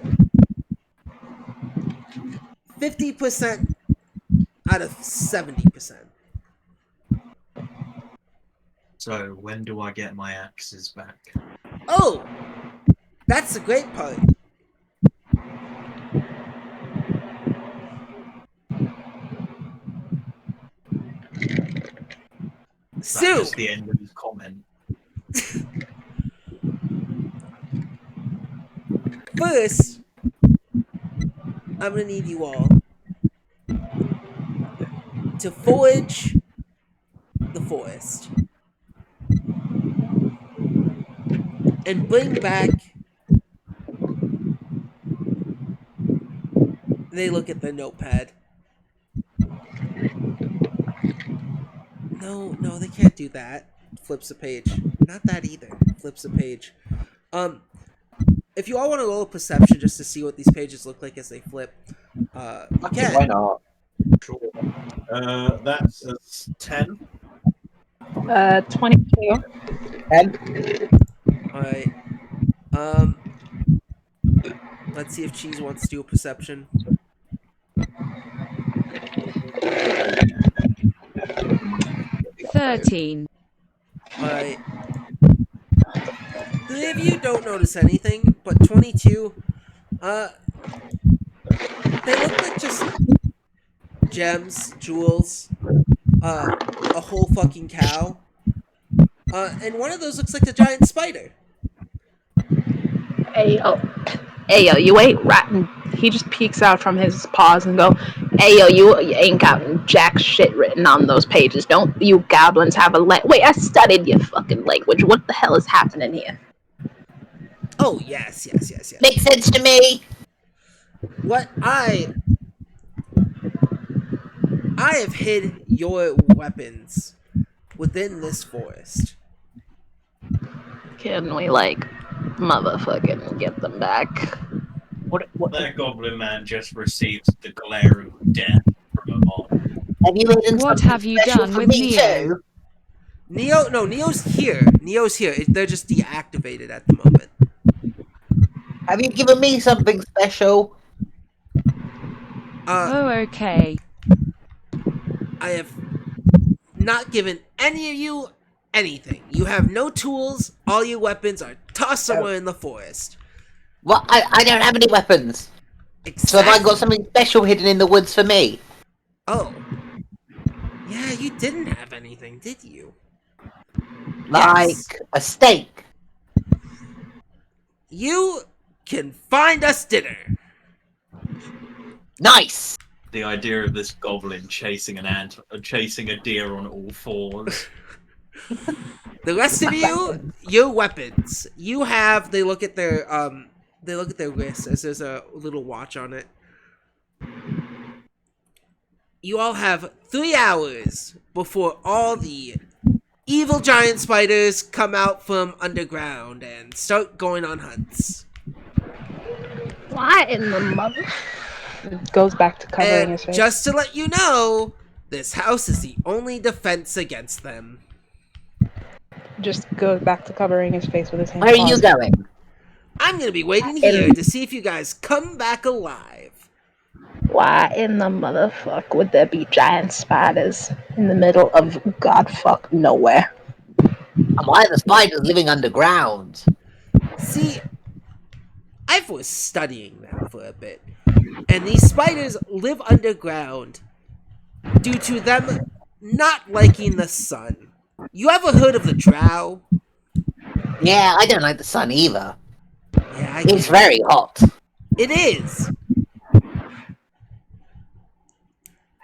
50% out of 70%. So when do I get my axes back? Oh! That's the great part. Sue! That's the end of his comment. First, I'm gonna need you all to forage the forest and bring back. They look at the notepad. No, they can't do that. Flips a page. Not that either. Flips a page. If you all want to roll a perception just to see what these pages look like as they flip, you can. Why not? Sure. That's a 10. 22. Alright. Let's see if Cheese wants to do a perception. 13. Alright. Three of you don't notice anything, but 22, they look like just gems, jewels, a whole fucking cow. And one of those looks like a giant spider. Hey yo, you ain't ratting. He just peeks out from his paws and go, hey yo, you ain't got jack shit written on those pages. Don't you goblins have a wait, I studied your fucking language. What the hell is happening here? Oh, yes. Makes sense to me. What I have hid your weapons within this forest. Can we, motherfucking get them back? What that goblin man just received the glare of death from a Mon. Have you hidden What something have you special done for with me Neo? too? Neo's here. They're just deactivated at the moment. Have you given me something special? Oh, okay. I have not given any of you anything. You have no tools. All your weapons are tossed somewhere in the forest. Well, I don't have any weapons. So have I got something special hidden in the woods for me? Oh. Yeah, you didn't have anything, did you? Like Yes. a steak. You can find us dinner. Nice! The idea of this goblin chasing a deer on all fours. The rest of you, your weapons. You have. They look at their wrists as there's a little watch on it. You all have 3 hours before all the evil giant spiders come out from underground and start going on hunts. What in the mother? Goes back to covering And his face. just to let you know, this house is the only defense against them. Just goes back to covering his face with his hand. Where are you going? I'm gonna be waiting here to see if you guys come back alive. Why in the motherfuck would there be giant spiders in the middle of godfuck nowhere? And why are the spiders living underground? See, I was studying them for a bit, and these spiders live underground due to them not liking the sun. You ever heard of the drow? Yeah, I don't like the sun either. Yeah, I It's get it. very hot. It is.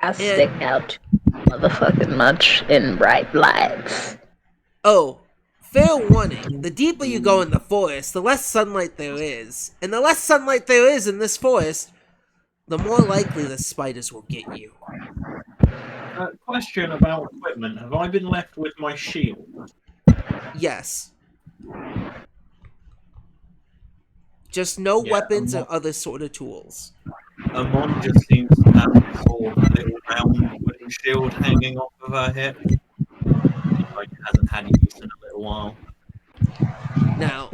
I stick out motherfucking much in bright lights. Oh, fair warning. The deeper you go in the forest, the less sunlight there is. And the less sunlight there is in this forest, the more likely the spiders will get you. Question about equipment. Have I been left with my shield? Yes. Just no Yeah, weapons or other sort of tools. Amon just seems to have a sort of little round wooden shield hanging off of her hip. Like hasn't had use in a little while. Now,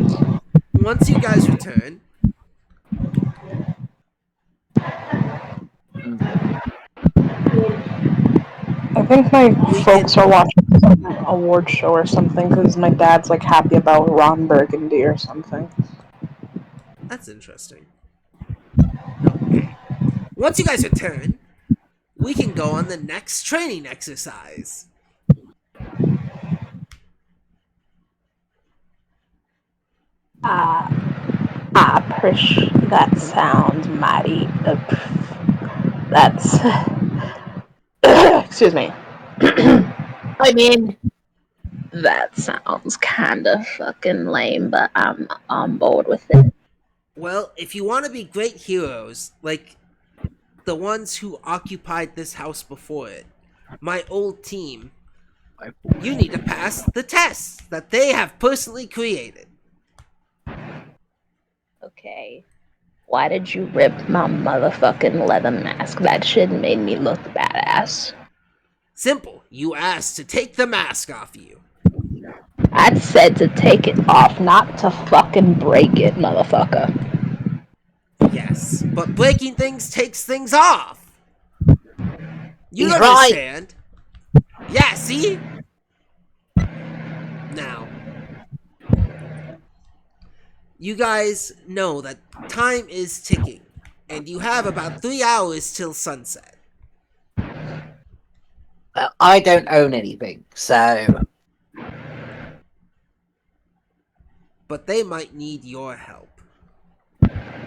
once you guys return, I think my We folks can- are watching some award show or something because my dad's like happy about Ron Burgundy or something. that's interesting. No. Once you guys return, we can go on the next training exercise. That sounds mighty. That's. Excuse me. I'm in. That sounds kinda fucking lame, but I'm on board with it. Well, if you want to be great heroes, like the ones who occupied this house before it, my old team, you need to pass the tests that they have personally created. Okay. Why did you rip my motherfucking leather mask? That shit made me look badass. Simple. You asked to take the mask off you. I said to take it off, not to fucking break it, motherfucker. Yes, but breaking things takes things off. You He's understand? Yeah, see? Now, you guys know that time is ticking, and you have about 3 hours till sunset. Well, I don't own anything, so But they might need your help.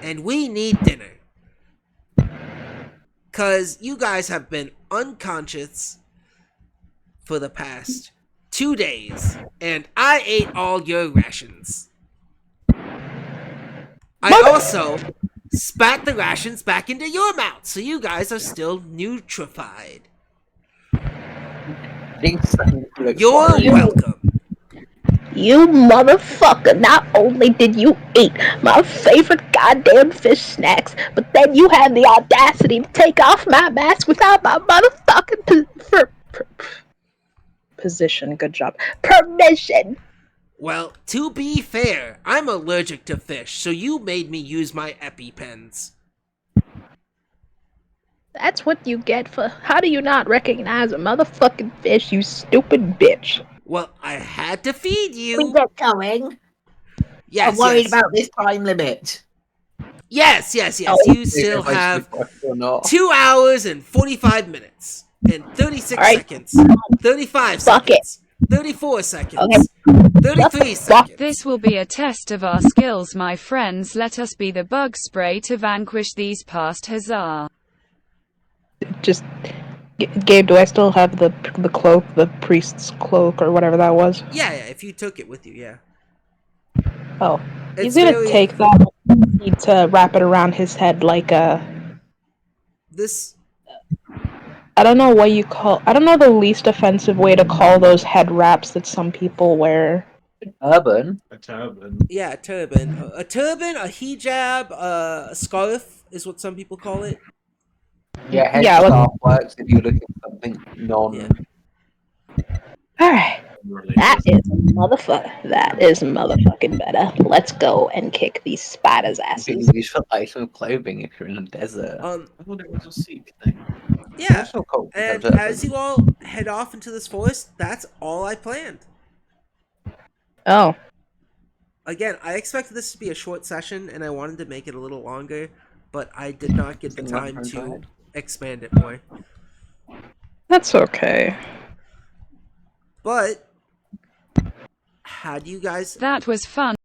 And we need dinner. 'Cause you guys have been unconscious for the past 2 days, and I ate all your rations. I also spat the rations back into your mouth, so you guys are still nutrified. You're welcome. You motherfucker, not only did you eat my favorite goddamn fish snacks, but then you had the audacity to take off my mask without my motherfucking position. Good job. Permission. Well, to be fair, I'm allergic to fish, so you made me use my EpiPens. That's what you get for. How do you not recognize a motherfucking fish, you stupid bitch? Well, I had to feed we you. get going. Yes, I'm worried yes. about this time limit. Yes. Oh, You still have 2 hours and 45 minutes. And 36 Alright. seconds. 35 Fuck seconds. 34 seconds. Okay. 33 Fuck. seconds. This will be a test of our skills, my friends. Let us be the bug spray to vanquish these past huzzah. Just. Gabe, do I still have the cloak, the priest's cloak, or whatever that was? Yeah, if you took it with you, yeah. Oh. It's He's gonna very- take that. Need to wrap it around his head like a. This. I don't know what you call. I don't know the least offensive way to call those head wraps that some people wear. Urban. A turban. Yeah, a turban. A turban, a hijab, a scarf is what some people call it. Yeah, Yeah, headscarf works if you're looking for something non. Yeah. Alright. That is motherfucking better. Let's go and kick these spiders' asses. Use for item of clothing if you're in a desert. I thought it was a seek thing. Yeah. That's not cool. And That's as you all head off into this forest, that's all I planned. Oh. Again, I expected this to be a short session, and I wanted to make it a little longer, but I did not get the time to expand it more. That's okay. But, had you guys... That was fun.